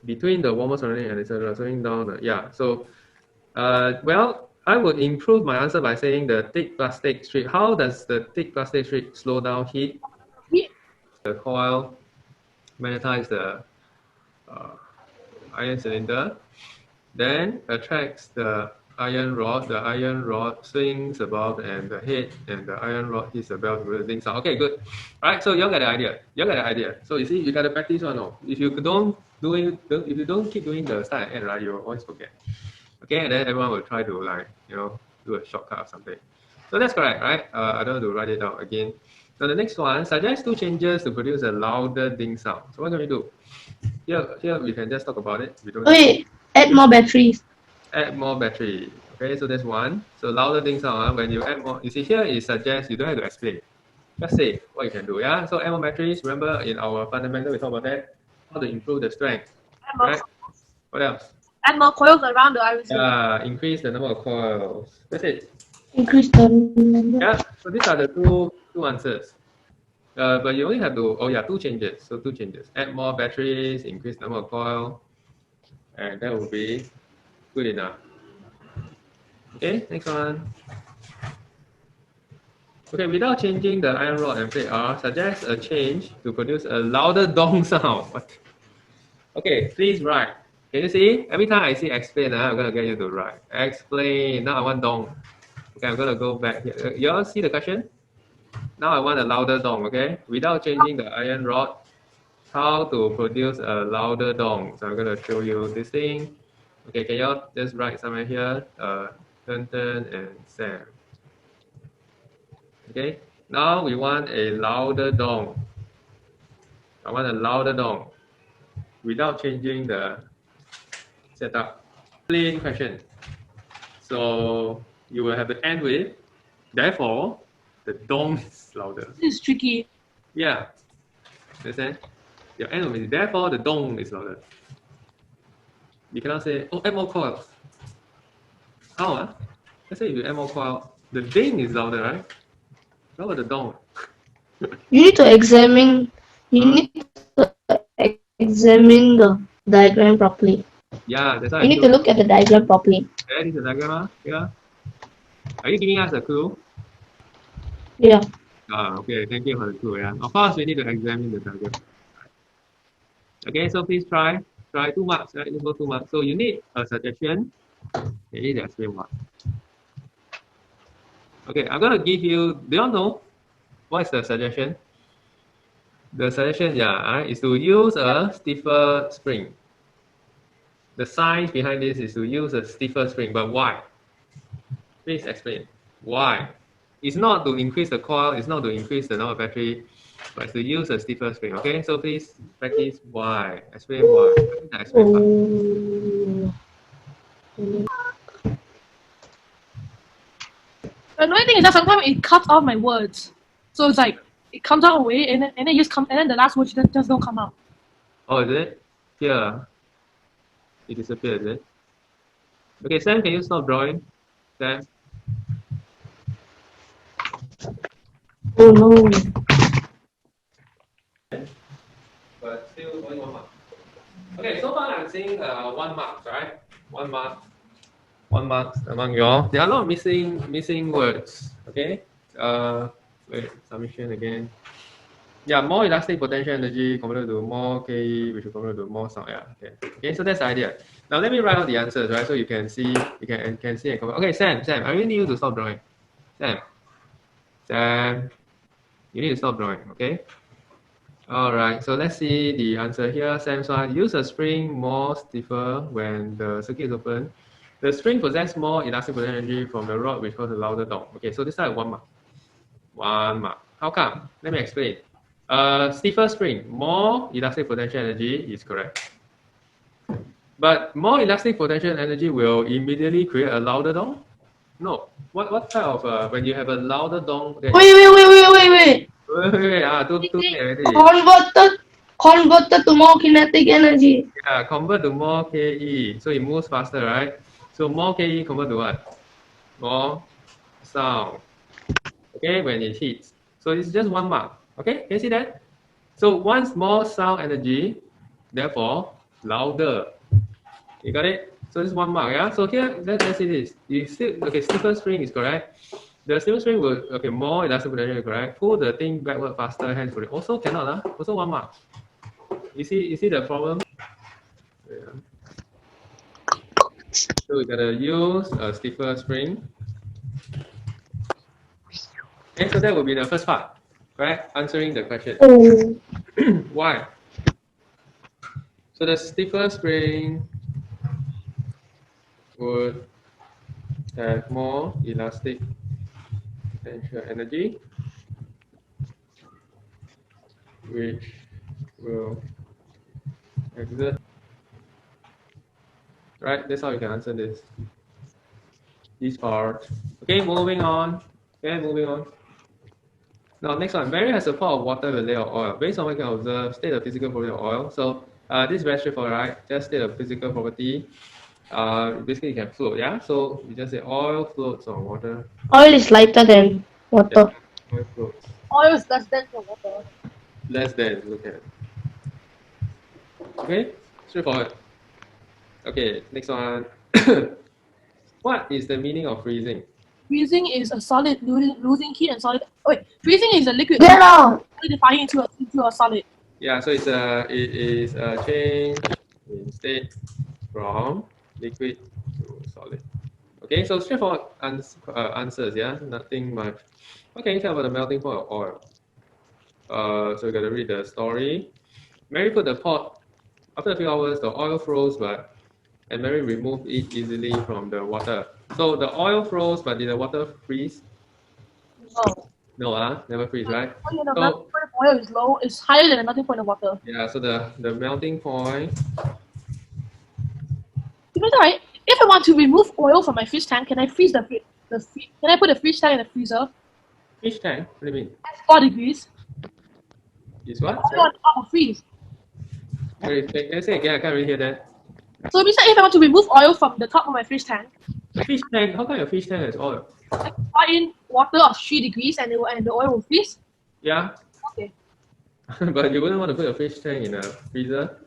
Between the warmer surrounding and etc. Slowing down. Yeah. So, well. I would improve my answer by saying the thick plastic strip. How does the thick plastic strip slow down heat? The coil magnetizes the iron cylinder, then attracts the iron rod. The iron rod swings above and the head, and the iron rod hits the bell to produce the sound. Okay, good. All right, so you got the idea. You got the idea. So you see, you got to practice or no. If you don't keep doing the start and end, right, you'll always forget. Okay, and then everyone will try to do a shortcut or something. So that's correct, right? I don't have to write it out again. Now the next one, suggest 2 changes to produce a louder ding sound. So what can we do? Here we can just talk about it. We don't Wait, add more batteries. add more battery. Okay, so that's one. So louder ding sound, when you add more, you see here it suggests you don't have to explain. Just say what you can do, yeah? So add more batteries, remember in our fundamental we talked about that, how to improve the strength, right? What else? Add more coils around the iris. Increase the number of coils. That's it. Increase the number. Yeah, so these are the two answers. But you only have to, 2 changes. So 2 changes. Add more batteries, increase the number of coil, and that will be good enough. Okay, next one. Okay, without changing the iron rod and plate R, suggest a change to produce a louder dong sound. What? Okay, please write. Can you see? Every time I see explain, I'm going to get you to write. Explain. Now I want dong. Okay, I'm going to go back here. You all see the question? Now I want a louder dong, okay? Without changing the iron rod, how to produce a louder dong. So I'm going to show you this thing. Okay, can you all just write somewhere here? Teng and Sam. Okay, now we want a louder dong. I want a louder dong without changing the setup. Plain question. So you will have to end with, therefore, the dong is louder. This is tricky. Yeah. Understand? Your end will be, therefore, the dong is louder. You cannot say, oh, add more coils. How? Let's say if you add more coil, the ding is louder, right? How about the dong? You need to examine. You need to examine the diagram properly. Yeah, that's why You need to look at the diagram properly. That is the diagram, yeah. Are you giving us a clue? Yeah. Okay, thank you for the clue, yeah. Of course, we need to examine the diagram. Okay, so please try 2 marks, right? You go 2 marks. So you need a suggestion. You need to explain what. Okay, I'm gonna give you, do you all know what is the suggestion? The suggestion, is to use a stiffer spring. The science behind this is to use a stiffer spring, but why? Please explain. Why? It's not to increase the coil, it's not to increase the number of battery, but it's to use a stiffer spring. Okay, so please practice why. Explain why. Explain why. The annoying thing is that sometimes it cuts off my words. So it's like it comes out away, and then it just and then the last words just don't come out. Oh, is it? Here. It disappeared, is it? Okay, Sam, can you stop drawing? Sam? Oh no. But still only 1 mark. Okay, so far I'm seeing 1 mark, right? 1 mark. 1 mark among you all. There are a lot of missing words. Okay. Wait, submission again. Yeah, more elastic potential energy compared to more KE, which is compared to more sound. Yeah. Okay. Okay. So that's the idea. Now let me write out the answers, right? So you can see, you can see and compare. Okay, Sam, I really need you to stop drawing. Sam, you need to stop drawing. Okay. All right. So let's see the answer here. Sam's one. Use a spring more stiffer when the circuit is open. The spring possesses more elastic potential energy from the rod, which causes a louder dong. Okay, so this is 1 mark. 1 mark. How come? Let me explain. Stiffer spring, more elastic potential energy is correct. But more elastic potential energy will immediately create a louder dong? No. What type of when you have a louder dong? Wait. Wait. Too late already. Converted to more kinetic energy. Yeah, convert to more KE. So it moves faster, right? So more KE convert to what? More sound. Okay, when it hits. So it's just 1 mark. Okay, can you see that? So once more sound energy, therefore louder. You got it? So this is 1 mark, yeah? So here, let's see this. You still, okay, stiffer spring is correct. The stiffer spring will, okay, more elastic potential is correct. Pull the thing backward faster, hence also cannot, also 1 mark. You see the problem? Yeah. So we gotta use a stiffer spring. Okay, so that will be the first part, correct? Answering the question. Oh. Why? So the stiffer spring would have more elastic potential energy, which will exert. Right, that's how you can answer this part. Okay, moving on. Now, next one. Barrier has a part of water with a layer of oil. Based on what you can observe, state the physical property of oil. So this is very straightforward, right? Just state a physical property. Basically, it can float, yeah? So you just say oil floats on water. Oil is lighter than water. Yeah, oil floats. Oil is less dense than water. Less than, look at it. Okay, straightforward. Okay, next one. What is the meaning of freezing? Freezing is a solid losing heat and solid. Wait, freezing is a liquid Get out! solidifying into a solid. Yeah, so it is a change in state from liquid to solid. Okay, so straightforward answers, yeah, nothing much. What can you tell about the melting point of oil? So we got to read the story. Mary put the pot. After a few hours, the oil froze, and Mary removed it easily from the water. So the oil froze, but did the water freeze? No, never freeze, right? The melting point of oil is low. It's higher than the melting point of water. Yeah, so the melting point. Right? If I want to remove oil from my fish tank, can I freeze can I put the fish tank in the freezer? Fish tank? What do you mean? At 4 degrees. Is what? Oil on top of freeze. Can you say again? I can't really hear that. So if I want to remove oil from the top of my fish tank, Fish tank? How come your fish tank has oil? I can pour in water of 3 degrees and the oil will freeze. Yeah. Okay. But you wouldn't want to put a fish tank in a freezer,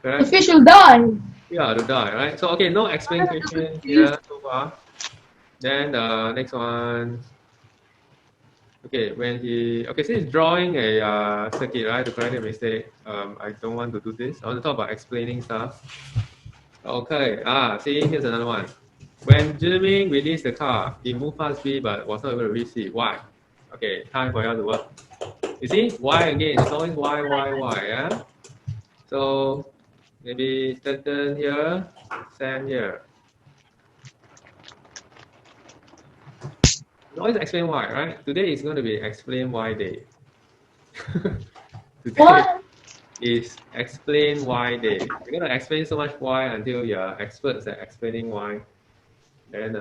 The correct? fish will die. Yeah, to die, right? So okay, no explanation here so far. Then the next one. Okay, so he's drawing a circuit, right, to correct a mistake. I don't want to do this. I want to talk about explaining stuff. Okay, see, here's another one. When Jeremy released the car, he moved past B but was not able to reach C. Why? Okay, time for you to work. You see, why again? It's always why, yeah? So maybe Stanton here, Sam here. Always explain why, right? Today is going to be explain why day. Today What? is explain why day. You're going to explain so much why until you're experts at explaining why. Then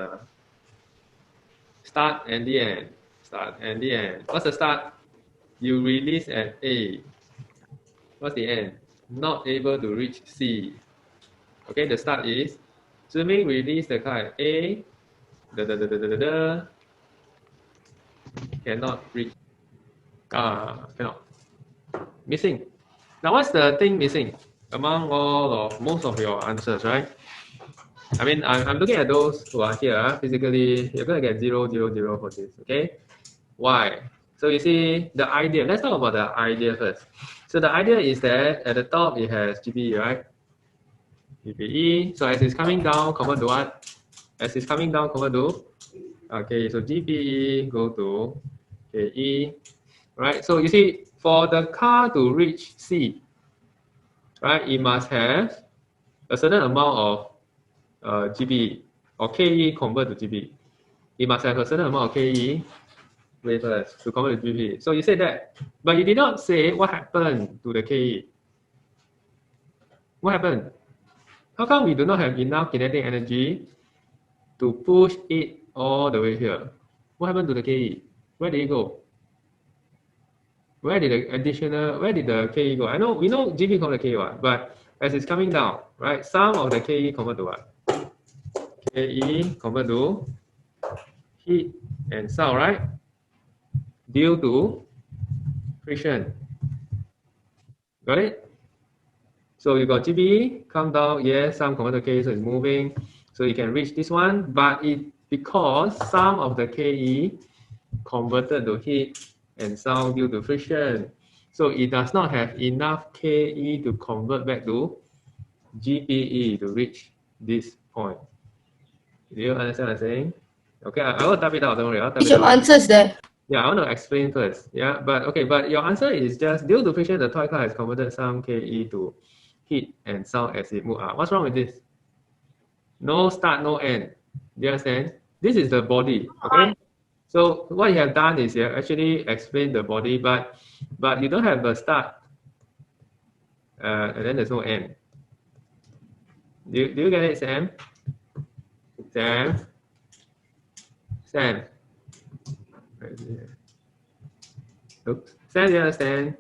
start and the end. Start and the end. What's the start? You release at A. What's the end? Not able to reach C. Okay, the start is swimming, release the car at A. Cannot reach. Cannot. Missing. Now, what's the thing missing among most of your answers, right? I mean, I'm looking at those who are here. Physically, you're going to get 0, 0, 0 for this, okay? Why? So you see, the idea, let's talk about the idea first. So the idea is that at the top, it has GPE, right? GPE. So as it's coming down, convert to what? As it's coming down, convert to? Okay, so GPE go to KE, right? So you see, for the car to reach C, right, it must have a certain amount of GPE or KE convert to GPE. It must have a certain amount of KE wait first to convert to GPE. So you said that, but you did not say what happened to the KE. What happened? How come we do not have enough kinetic energy to push it all the way here? What happened to the KE? Where did it go? Where did the KE go? I know we know GP convert to KE, but as it's coming down, right? Some of the KE convert to what? KE convert to heat and sound, right? Due to friction. Got it? So you got GPE, come down, yes, some convert to KE, so it's moving. So you can reach this one, but because some of the KE converted to heat and sound due to friction. So it does not have enough KE to convert back to GPE to reach this point. Do you understand what I'm saying? Okay, I will type it out, don't worry. I'll type it Your out. answers there. Yeah, I want to explain first. Yeah, but okay, but your answer is just due to friction, the toy car has converted some KE to heat and sound as it moves up. What's wrong with this? No start, no end. Do you understand? This is the body, okay? So what you have done is you have actually explained the body, but you don't have a start, and then there's no end. Do you get it, Sam? Sam. Oops. Sam, do you understand?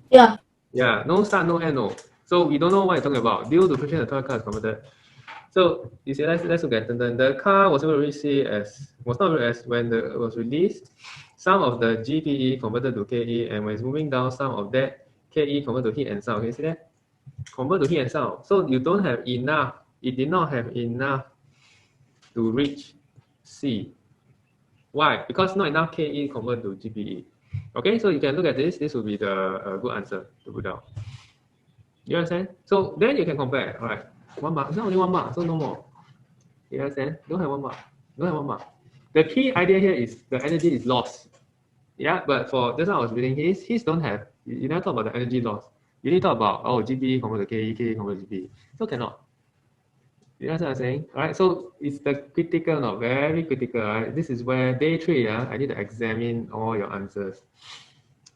Yeah. Yeah, no start, no end, no. So we don't know what you're talking about. Due to friction, the toy car is converted. So you see, let's look at the car was able to reach C was not as when it was released. Some of the GPE converted to KE, and when it's moving down, some of that KE converted to heat and sound. Can you see that? Convert to heat and sound. So you don't have enough. It did not have enough to reach C. Why? Because not enough KE convert to GPE. Okay, so you can look at this. This will be the good answer to put down. You understand? So then you can compare. All right, 1 mark. It's not only 1 mark, so no more. You understand? Don't have 1 mark. Don't have 1 mark. The key idea here is the energy is lost. Yeah, but for this one I was reading, his don't have. You never talk about the energy loss. You need to talk about GPE convert to KE, KE convert to GPE. So cannot. You know what I'm saying? All right, so it's the critical, not very critical. Right? This is where day 3, I need to examine all your answers.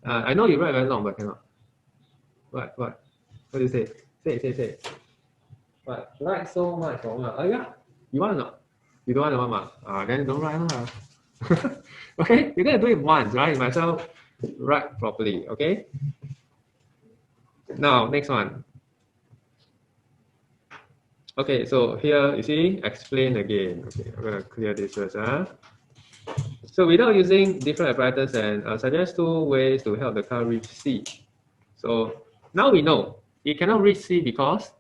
I know you write very long, but cannot. What? What do you say? Say. What? Write so much for what? Oh yeah, you want or not? You don't want the 1 mark? Then don't write. Okay, you're gonna do it once, right? You might as well write properly. Okay. Now next one. Okay, so here you see, explain again. Okay, I'm gonna clear this first. So without using different apparatus, and suggest 2 ways to help the car reach C. So now we know it cannot reach C because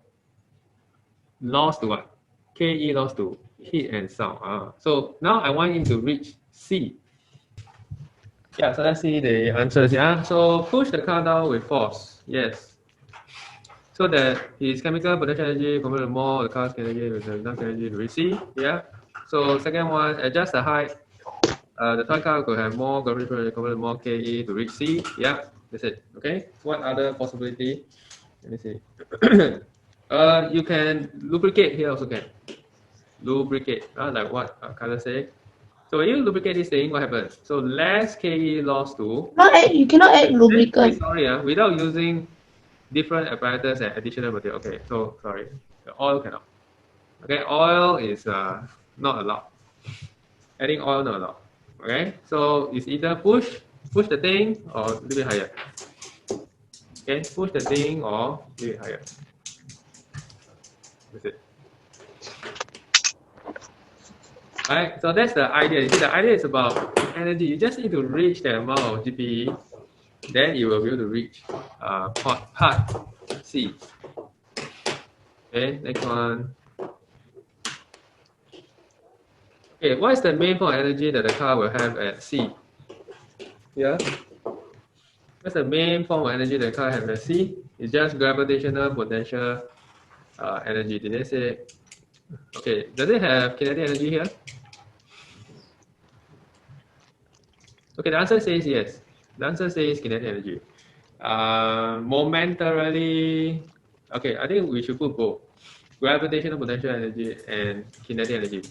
lost to what? KE lost to heat and sound. So now I want him to reach C. Yeah, so let's see the answers. Yeah, so push the car down with force. Yes. So that his chemical potential energy converted more the car's energy with enough energy to reach C. Yeah. So second one, adjust the height. The toy car could have more gravity converted more KE to reach C. Yeah, that's it. Okay. What other possibility? Let me see. You can lubricate here also can. Lubricate. Like what Carla said. So when you lubricate this thing, what happens? So less KE lost to. You cannot add lubricant. Sorry, without using different apparatus and additional material. Okay, so sorry, the oil cannot. Okay, oil is not allowed. Adding oil not allowed. Okay, so it's either push the thing or a little bit higher. Okay, push the thing or a little bit higher. That's it. Right, so that's the idea. You see, the idea is about energy. You just need to reach the amount of GPE, then you will be able to reach part C. Okay, next one. Okay, what is the main form of energy that the car will have at C? Yeah. What's the main form of energy the car has at C? It's just gravitational potential energy. Did they say? Okay, does it have kinetic energy here? Okay, the answer says yes. The answer says kinetic energy. Momentarily, okay, I think we should put both. Gravitational potential energy and kinetic energy.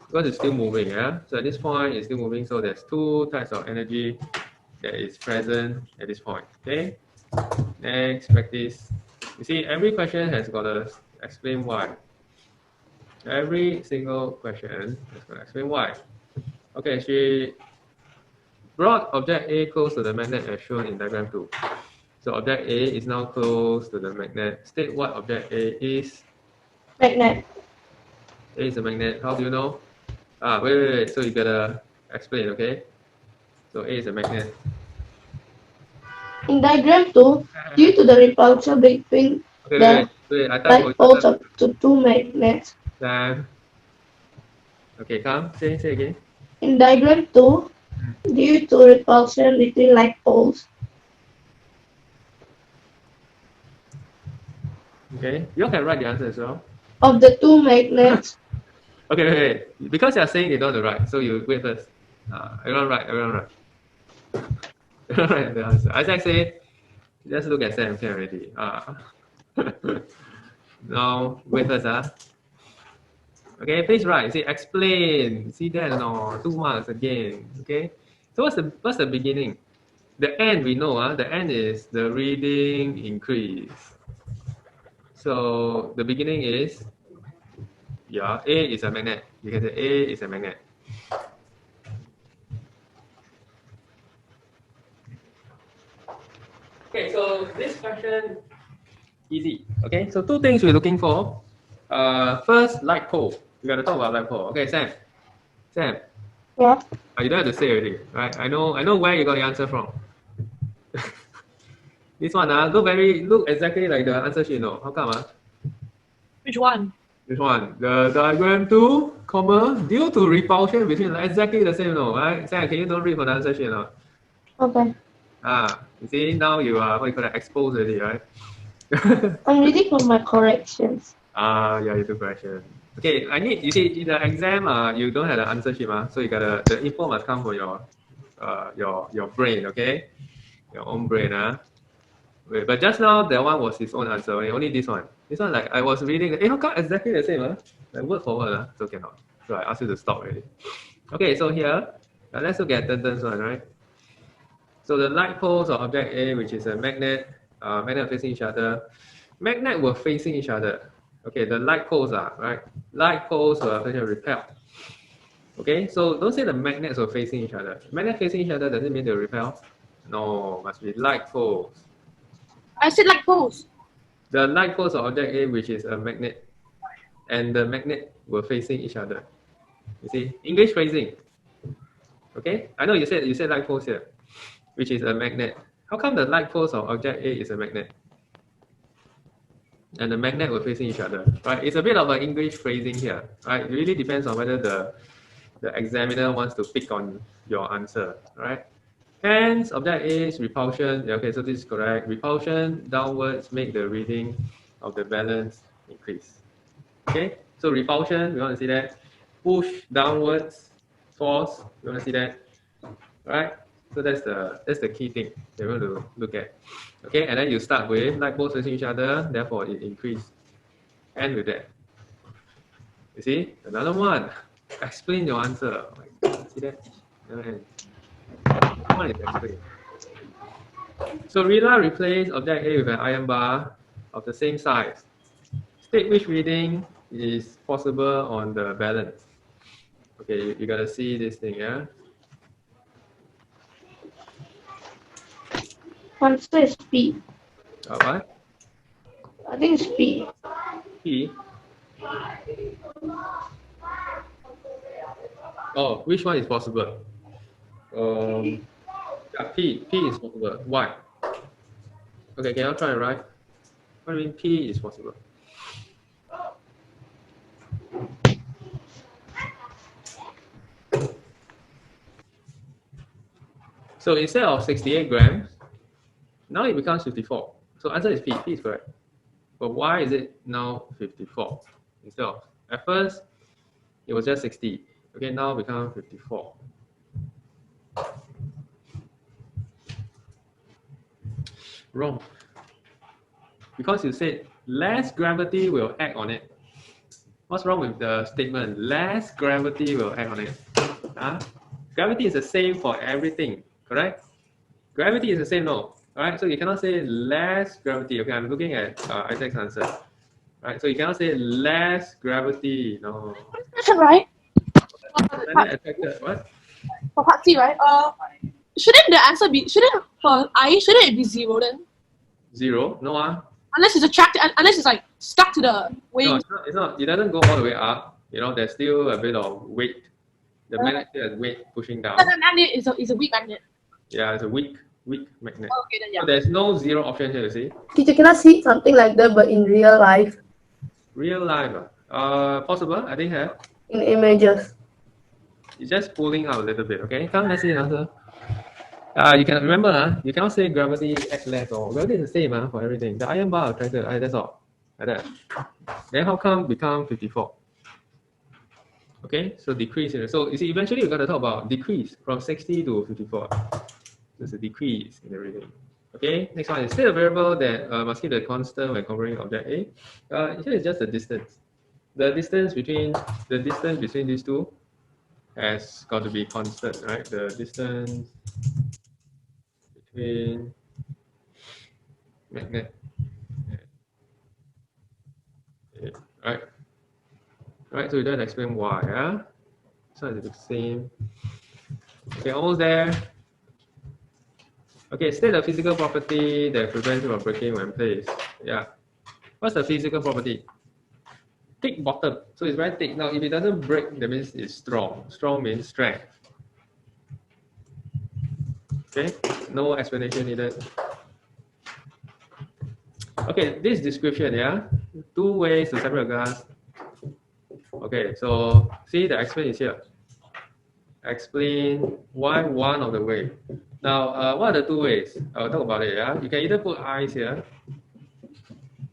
Because it's still moving, yeah? So at this point, it's still moving, so there's two types of energy that is present at this point, okay? Next, practice. You see, every question has got to explain why. Every single question has got to explain why. Okay, she brought object A close to the magnet as shown in diagram 2. So object A is now close to the magnet. State what object A is. Magnet. A is a magnet. How do you know? Wait. So you gotta explain, okay? So A is a magnet. In diagram 2, due to the repulsion between Okay, the wait. I type for light poles of the two magnets. Time. Okay, come. Say again. In diagram 2, due to repulsion between light poles Okay, you can write the answer as well. of the two magnets. Okay, wait. Because you're saying you don't know the right, so you wait first. Everyone right. Everyone right the answer. Isaac said, just look at Sam can already. Now wait first. Okay, please write. See, explain. See that or no? 2 marks again. Okay. So what's the beginning? The end we know. The end is the reading increase. So the beginning is, yeah, A is a magnet. You can say A is a magnet. Okay, so this question, easy. Okay, so two things we're looking for. First, light pole. We gotta talk about light pole. Okay, Sam. Yeah. You don't have to say already, right? I know where you got the answer from. This one, look exactly like the answer sheet. No, how come? Which one? This one, the diagram 2, comma, due to repulsion between exactly the same. No, right? Sam, can you don't read from the answer sheet? No. Okay. You see now you are what you call that, exposed already, right? I'm reading for my corrections. Yeah, you do correction. Okay, you see in the exam, you don't have the answer sheet, so you gotta, the info must come from your brain, okay? Your own brain, Wait, but just now that one was his own answer, only this one. This one, like I was reading, how come exactly the same, Like word for word, so cannot. So I asked you to stop already. Okay, so here, let's look at Denton's one, right? So the light poles of object A, which is a magnet, magnet facing each other. Magnet were facing each other. Okay, the light poles are, right? Light poles were facing repel. Okay, so don't say the magnets were facing each other. Magnet facing each other, does it mean they repel? No, must be light poles. I said like poles. The light poles of object A, which is a magnet, and the magnet were facing each other. You see, English phrasing. Okay, I know you said light poles here, which is a magnet. How come the light poles of object A is a magnet? And the magnet were facing each other, right? It's a bit of an English phrasing here, right? It really depends on whether the examiner wants to pick on your answer, right? Hence, object A is repulsion. Okay, so this is correct. Repulsion downwards make the reading of the balance increase. Okay, so repulsion, we want to see that. Push downwards, force, we want to see that, right? So that's the key thing that we want to look at. Okay, and then you start with light poles facing each other, therefore it increased. End with that. You see, another one. Explain your answer. Oh my God, see that? One is explain. So Rila replaced object A with an iron bar of the same size. State which reading is possible on the balance. Okay, you gotta see this thing, yeah? Answer is P. What? I think it's P. P? Oh, which one is possible? Yeah, P is possible. Why? Okay, can you try and write? What do you mean P is possible? So instead of 68 grams, now it becomes 54. So answer is P. P is correct. But why is it now 54 instead of at first it was just 60. Okay, now become 54. Wrong. Because you said less gravity will act on it. What's wrong with the statement? Less gravity will act on it. Huh? Gravity is the same for everything, correct? Gravity is the same, no? Alright, so you cannot say less gravity. Okay, I'm looking at Isaac's answer. Right, so you cannot say less gravity. No. Question, right? Affected, what? For part C, right? Shouldn't the answer be for I shouldn't it be 0 then? 0? No. Unless it's attracted, unless it's like stuck to the wing. No, it's not. It doesn't go all the way up. You know, there's still a bit of weight. The magnet still has weight pushing down. The magnet is a weak magnet. Yeah, it's a weak magnet. Okay, then yeah. So there's no 0 option here, you see. Teacher, cannot see something like that, but in real life, Real life, possible, I think have. in images. It's just pulling out a little bit, okay? Come, let's see the answer. You can remember, you cannot say gravity acts less or gravity is the same for everything. The iron bar attracted, that's all. Like that. Then how come become 54? Okay, so decrease here. So you see, eventually we got to talk about decrease from 60 to 54. There's a decrease in the reading. Okay, next one is still a variable that must keep the constant when comparing object A. Here is just the distance. The distance between these two has got to be constant, right? The distance between magnet, right? Right, so we don't explain why, yeah? So it's the same. Okay, almost there. Okay, state the physical property that prevents it from breaking when placed. Yeah. What's the physical property? Thick bottom. So it's very thick. Now, if it doesn't break, that means it's strong. Strong means strength. Okay, no explanation needed. Okay, this description, yeah? 2 ways to separate a glass. Okay, so see the explain is here. Explain why one of the way. Now, what are the 2 ways? I'll talk about it, yeah? You can either put ice here,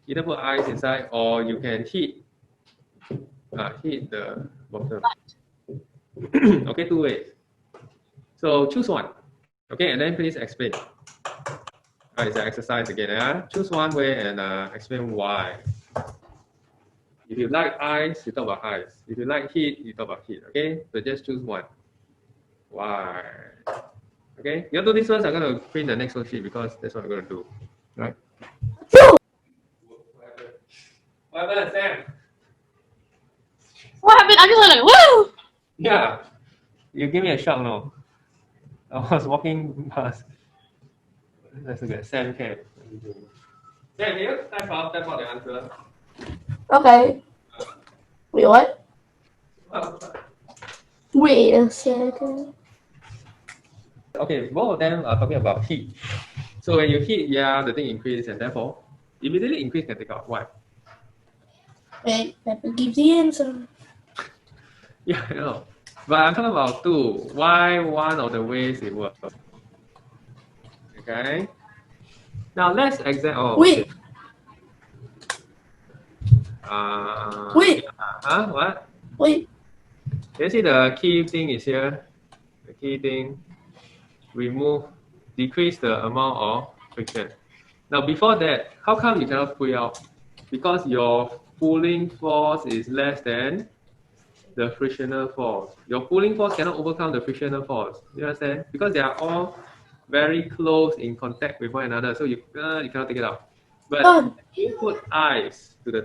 either put ice inside, or you can heat the bottom. Okay, 2 ways. So choose one. Okay, and then please explain. It's an exercise again. Yeah? Choose one way and explain why. If you like ice, you talk about ice. If you like heat, you talk about heat. Okay, so just choose one. Why? Okay, you do this first. I'm going to print the next worksheet because that's what I'm going to do. Right? What happened, Sam? What happened? I just like, woo! Yeah, you give me a shock, no? I was walking past. Let's look at Sam can. Sam, you type out the answer. Okay. Wait, what? Wait a second. Okay, both of them are talking about heat. So when you heat, yeah, the thing increases, and therefore immediately increase can take out. Why? Wait, let me give the answer. Yeah, I know. But I'm talking about 2. Why one of the ways it works? Okay. Now let's examine. Oh, Wait. Okay. Wait. What? Wait. You see the key thing is here. The key thing. Decrease the amount of friction. Now before that, how come you cannot pull it out? Because your pulling force is less than the frictional force. Your pulling force cannot overcome the frictional force. You understand? Because they are all very close in contact with one another, so you cannot take it out. But if you put ice to the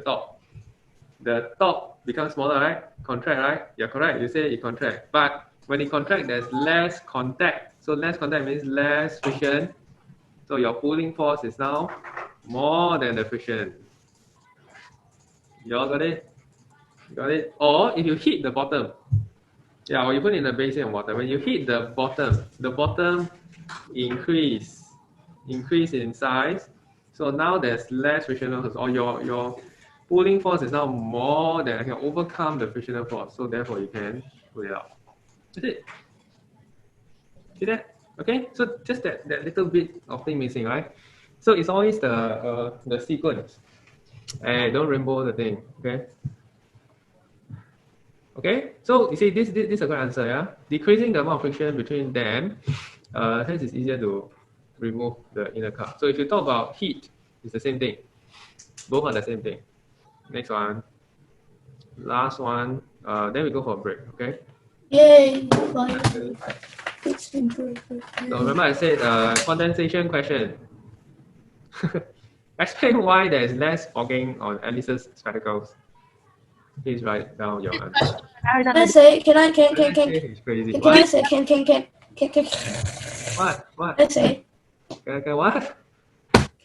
top becomes smaller, right? Contract, right? You're correct. You say it contract. But when it contract, there's less contact. So less contact means less friction. So your pulling force is now more than the friction. You all got it? Got it? Or if you hit the bottom, yeah, or you put in the basin of water. When you hit the bottom increase in size. So now there's less frictional force, or your pulling force is now more than, can overcome the frictional force. So therefore you can pull it out. That's it. See that? Okay, so just that little bit of thing missing, right? So it's always the sequence. Hey, don't rainbow the thing, okay? Okay, so you see this is a good answer, yeah? Decreasing the amount of friction between them, hence it's easier to remove the inner cup. So if you talk about heat, it's the same thing. Both are the same thing. Next one. Last one. Then we go for a break, okay? Yay! Finally. It's improved. So remember I said condensation question. Explain why there is less fogging on Alice's spectacles. Please write down your answer. Can I say? Can It's crazy. Can I say? Can What? I say? Can what?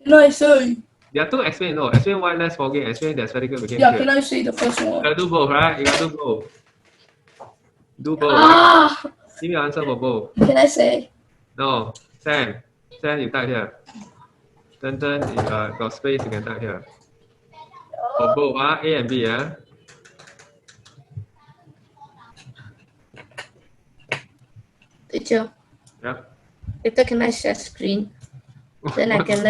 Can I say? There are two explain. No, explain why less fogging. Explain that spectacle became Yeah, clear. can I say the first You one? gotta do both, right? You gotta do both. Do both. Ah! Give me an answer for both. Can I say? No, Sam, you type here. Then got space, you can type here. For both, A and B, Teacher, Yep. later can I share screen? Then I can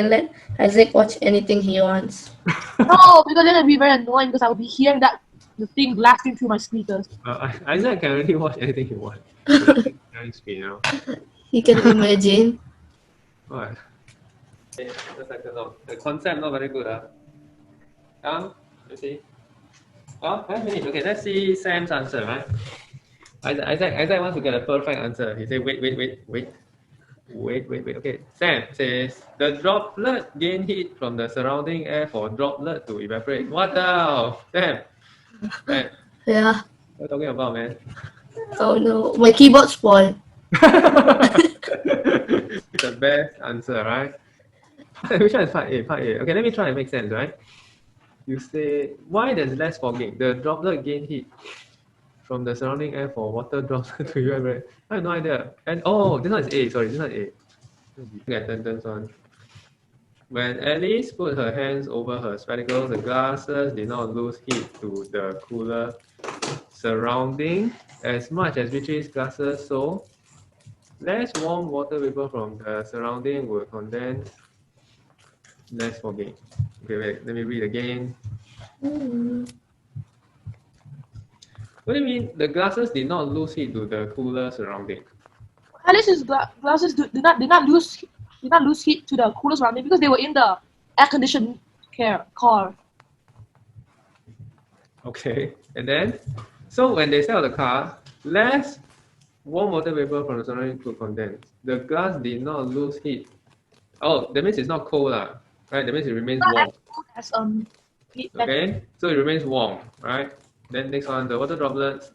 let Isaac watch anything he wants. No, because then it'd be very annoying because I would be hearing the thing blasting through my speakers. Isaac can already watch anything he wants. Sharing screen, you know. He can imagine. What? The concept not very good, you see. Oh, 5 minutes. Okay, let's see Sam's answer, right? Isaac wants to get a perfect answer. He said, wait. Okay, Sam says the droplet gain heat from the surrounding air for droplet to evaporate. What the hell? Sam, Yeah. what are you talking about, man? Oh no, my keyboard spoiled. It's the best answer, right? Which one is part A? Part A. Okay, let me try and make sense, right? You say, why there's less fogging? The droplet gain heat from the surrounding air for water droplet to evaporate. I have no idea. And this one is A. Sorry, this one is A. Get sentence one. When Alice put her hands over her spectacles, the glasses did not lose heat to the cooler surrounding as much as Beatrice's glasses, so less warm water vapor from the surrounding will condense, less fogging. Okay, wait, let me read again. What do you mean the glasses did not lose heat to the cooler surrounding? Alice's glasses did not lose heat to the cooler surrounding because they were in the air-conditioned car. Okay, and then, so when they sell the car, less warm water vapor from the surrounding could condense. The glass did not lose heat. Oh, that means it's not cold, right? That means it remains warm. As heat. Okay, so it remains warm, right? Then next one, the water droplets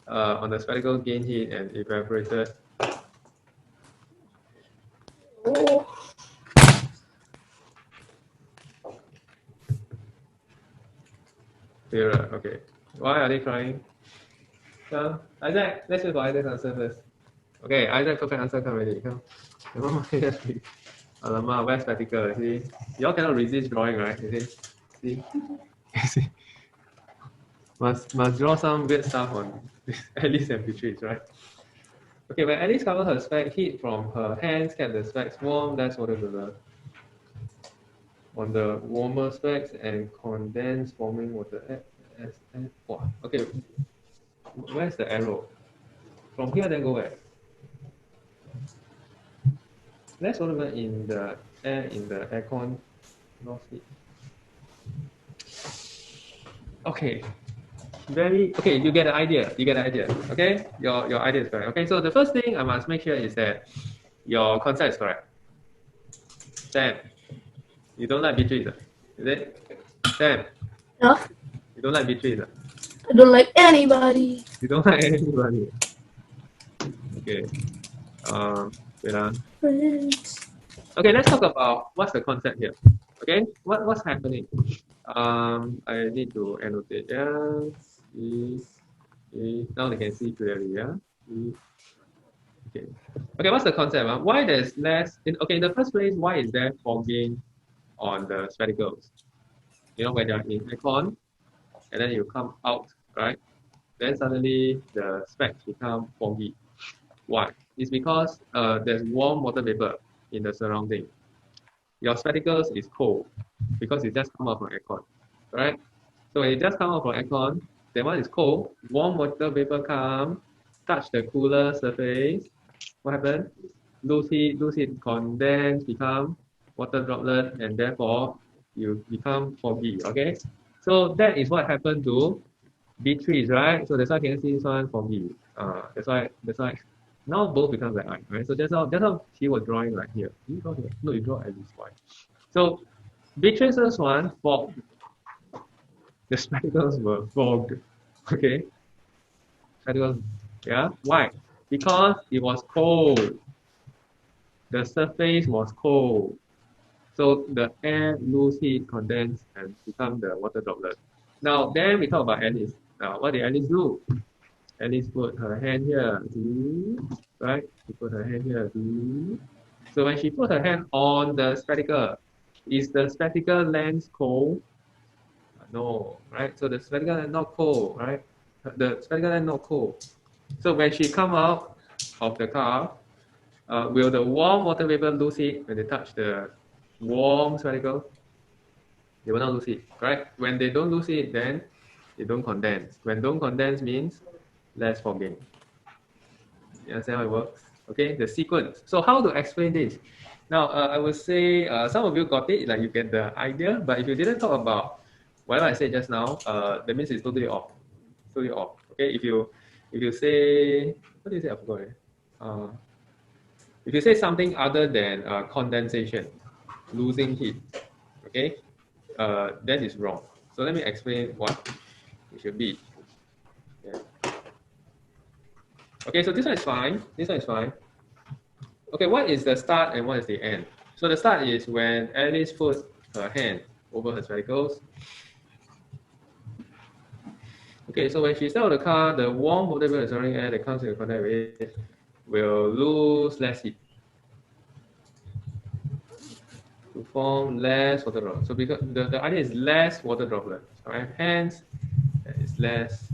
on the spectacle gain heat and evaporated. Clearer, okay. Why are they crying? Isaac, let's wait for Isaac's answer first. Okay, Isaac, perfect answer, come ready. Come. Alamak, where's spectacle? See? Y'all cannot resist drawing, right? You see? See? Must draw some weird stuff on Alice and Beatrice, right? Okay, when Alice covered her spec, heat from her hands kept the specs warm. That's what it was. On the warmer specs and condensed forming water. Okay, where's the arrow? From here, then go where? Let's over in the aircon. Lost it. Okay. Okay, you get the idea. Okay? Your idea is correct. Okay, so the first thing I must make sure is that your concept is correct. Sam, you don't like Beatrice, is it? Sam, No, you don't like Beatrice. I don't like anybody. You don't like anybody. Okay. Wait, Friends. okay, let's talk about what's the concept here. Okay, what's happening? I need to annotate. Yeah, now they can see clearly. Yeah. Okay. Okay, what's the concept? Why there's less? In the first place, why is there fogging on the spectacles? You know, when you're in aircon, and then you come out, right? Then suddenly the specs become foggy. Why? It's because there's warm water vapor in the surrounding. Your spectacles is cold because it just come out from aircon, right? So when it just come out from aircon, that one is cold. Warm water vapor come, touch the cooler surface. What happens? Lose heat, condense, become water droplet, and therefore you become foggy. Okay, so that is what happened to B3s, right? So that's why you can see this one foggy. That's why now both become like eye, right? So that's how he was drawing right here. You draw here. No, you draw at this point. So Beatrice's one fogged. The spectacles were fogged. Okay, spectacles. Yeah. Why? Because it was cold. The surface was cold. So the air lose heat, condense, and become the water droplet. Now then we talk about Alice. Now what did Alice do? Alice put her hand here, right? She put her hand here. So when she put her hand on the spectacle, is the spectacle lens cold? No, right? So the spectacle lens not cold, right? The spectacle lens not cold. So when she come out of the car, will the warm water vapor lose heat when they touch the warm spectacle? They will not lose heat, correct? When they don't lose heat, then they don't condense. When don't condense means less fogging. You understand how it works? Okay, the sequence. So how to explain this? Now, I would say some of you got it, like you get the idea, but if you didn't talk about whatever I said just now, that means it's totally off. Totally off. Okay, if you say, what do you say? I forgot. If you say something other than condensation, losing heat, okay, that is wrong. So let me explain what it should be. Yeah. Okay, so this one is fine. This one is fine. Okay, what is the start and what is the end? So the start is when Alice puts her hand over her spectacles. Okay, so when she starts the car, the warm water vapor surrounding air that comes in contact with it will lose less heat to form less water droplets. So because the idea is less water droplets, right? Hence, there is less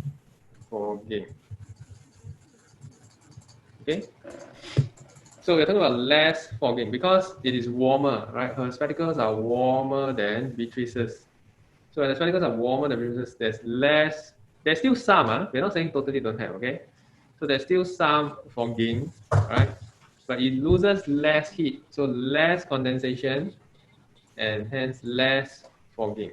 fogging. Okay. So we're talking about less fogging because it is warmer, right? Her spectacles are warmer than Beatrice's. So when the spectacles are warmer than Beatrice's, there's still some, we're not saying totally don't have, okay? So there's still some fogging, right? But it loses less heat, so less condensation, and hence less fogging.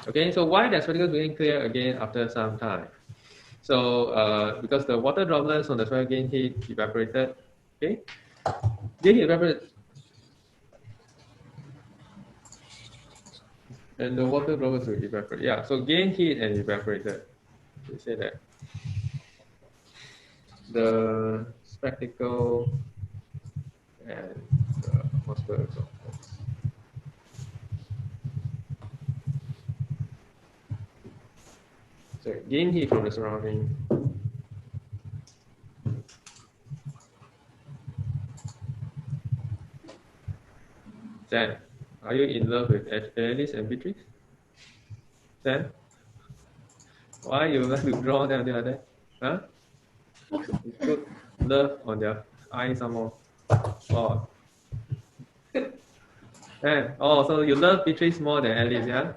Okay, so why does spectacles become clear again after some time? So because the water droplets on the spectacle gain heat evaporated, okay? Gain heat evaporated, and the water droplets will evaporate. Yeah, so gain heat and evaporated. We say that the spectacle and the water droplets. So gain heat from the surrounding. Then, are you in love with Alice and Beatrice? Then, why you like to draw them like that? Huh? You put love on their eyes some more. Oh. So you love Beatrice more than Alice, yeah?